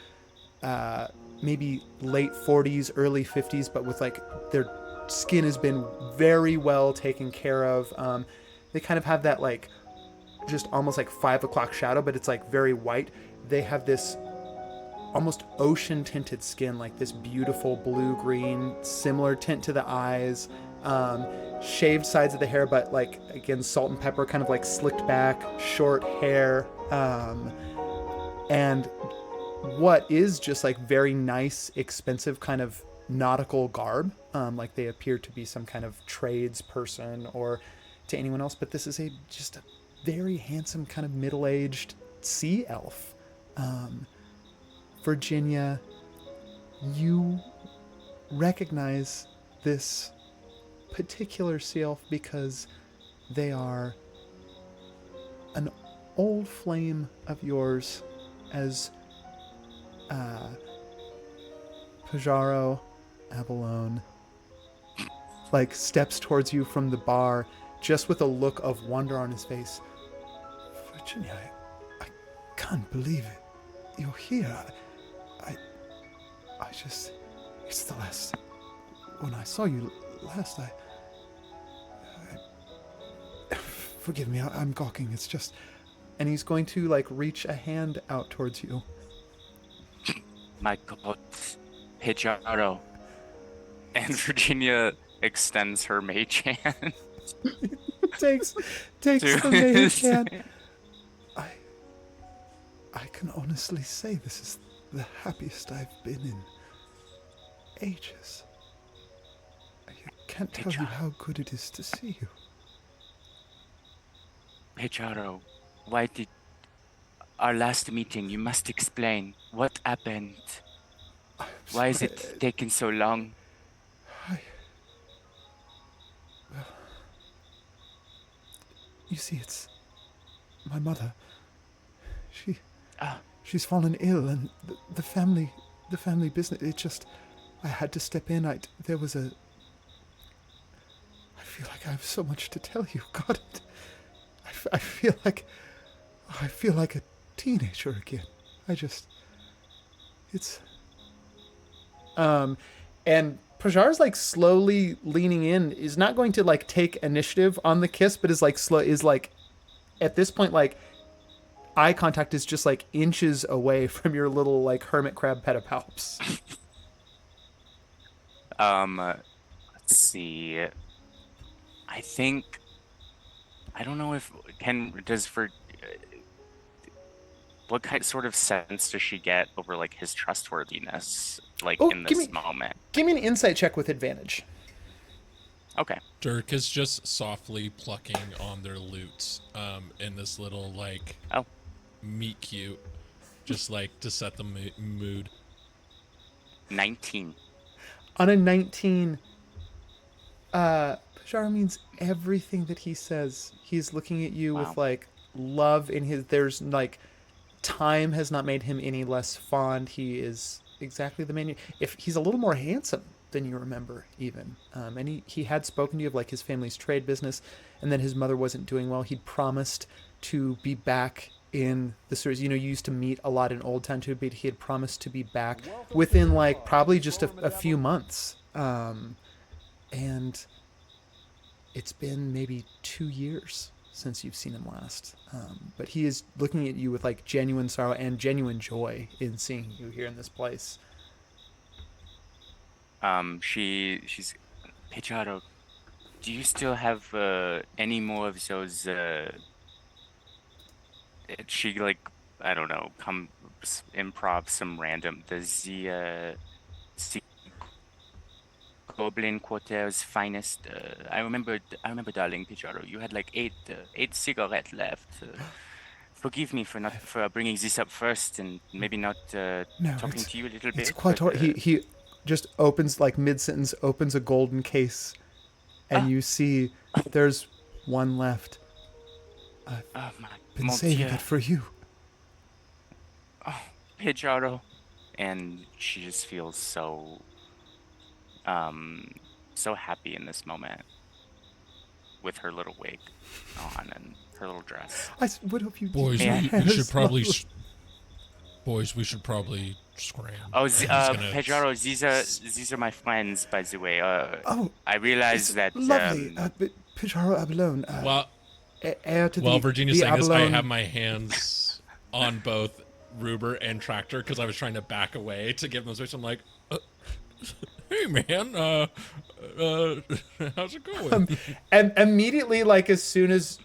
maybe late 40s, early 50s, but with like their skin has been very well taken care of. They kind of have that like just almost like 5 o'clock shadow, but it's like very white. They have this almost ocean tinted skin, like this beautiful blue green, similar tint to the eyes. Shaved sides of the hair, but like again, salt and pepper, kind of like slicked back, short hair. And what is just like very nice, expensive kind of nautical garb. Like they appear to be some kind of trades person or to anyone else, but this is just a very handsome kind of middle-aged sea elf. Virginia, you recognize this particular sea elf because they are an old flame of yours, as Pajaro Abalone like steps towards you from the bar, just with a look of wonder on his face. Virginia, I can't believe it. You're here. I just, it's the last, when I saw you last, forgive me, I'm gawking. It's just, and he's going to like reach a hand out towards you. My God, Pajaro. And Virginia extends her mage hand. takes to the mage his hand. I can honestly say this is the happiest I've been in ages. I can't tell you how good it is to see you. Pajaro, why did our last meeting? You must explain what happened. Why is it taking so long? You see, it's my mother. She's fallen ill, and the family business. It just, I had to step in. I feel like I have so much to tell you. God, I feel like a teenager again. And Pajar's like slowly leaning in, is not going to like take initiative on the kiss, but is like at this point, like eye contact is just like inches away from your little like hermit crab pedipalps. Let's see. I think, I don't know if what sort of sense does she get over like his trustworthiness, like in this moment? Give me an insight check with advantage. Okay. Dirk is just softly plucking on their lutes, in this little like meet cute, just like to set the mood. 19. On a 19, Pajar means everything that he says. He's looking at you with like love in his. There's like, time has not made him any less fond. He is exactly the man. If he's a little more handsome than you remember, even, and he had spoken to you of like his family's trade business, and then his mother wasn't doing well. He'd promised to be back in the series. You used to meet a lot in Old Town too, but he had promised to be back within like probably just a few months. And it's been maybe 2 years since you've seen him last. But he is looking at you with like genuine sorrow and genuine joy in seeing you here in this place. She's Pajaro, do you still have any more of those she like, I don't know, improv some random the Goblin Quarter's finest. I remember, darling Pajaro, you had like eight cigarettes left. Forgive me for bringing this up first and maybe not talking to you a little bit. It's quite hard. He just opens, like mid-sentence, opens a golden case and you see there's one left. Oh, Been mon saving Dieu. it for you. Pidgeotto. And she just feels so so happy in this moment with her little wig on and her little dress. What have you Boys, Yeah. we should probably. Boys, we should probably scram. Oh, I'm just gonna- Pedro, these are my friends, by the way. Oh, I realized it's that lovely. Pijaro Abalone. Well, Heir to while the, Virginia's the saying this, I Abalone. have my hands on both Ruber and Tractor because I was trying to back away to give them space. I'm like, hey man, how's it going? And immediately, like as soon as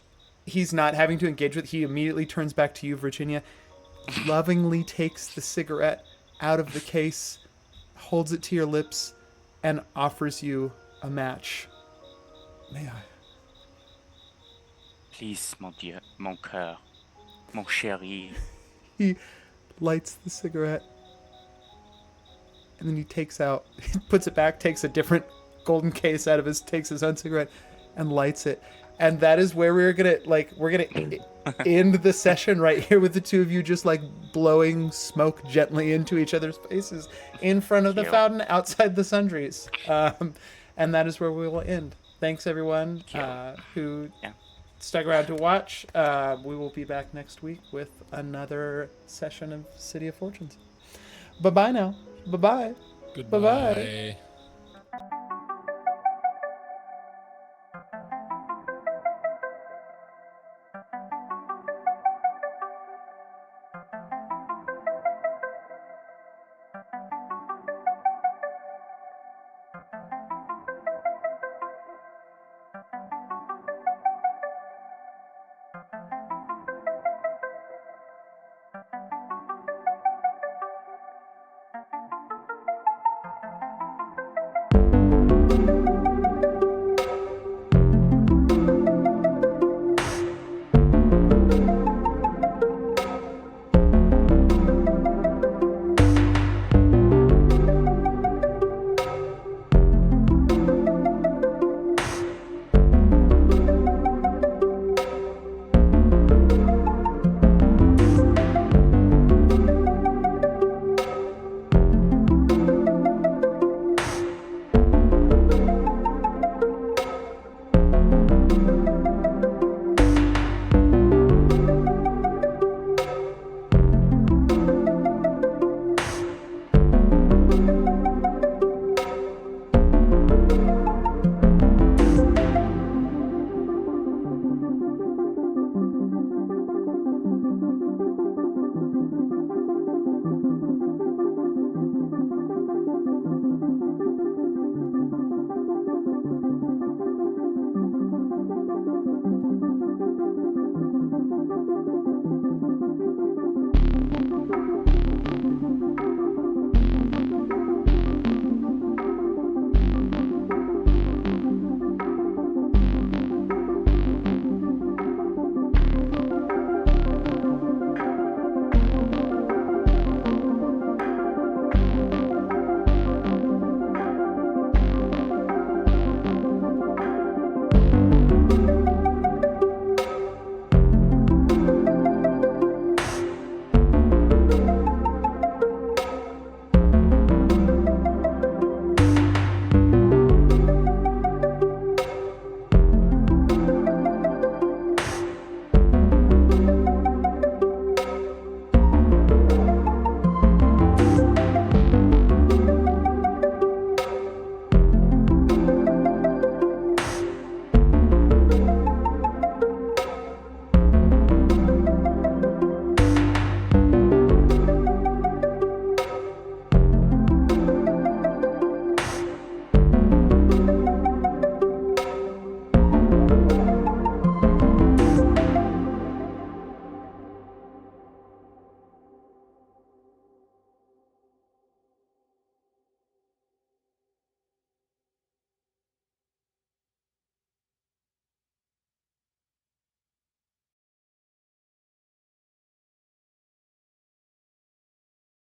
he's not having to engage with, he immediately turns back to you, Virginia. Lovingly takes the cigarette out of the case, holds it to your lips, and offers you a match. May I? Please, mon Dieu, mon cœur, mon chéri. He lights the cigarette, and then he takes out, puts it back, takes a different golden case out of takes his own cigarette, and lights it. And that is where we're gonna end the session right here with the two of you just like blowing smoke gently into each other's faces in front of the Cute. fountain outside the sundries. And that is where we will end. Thanks everyone who Yeah. stuck around to watch. We will be back next week with another session of City of Fortunes. Bye bye now. Bye bye. Goodbye.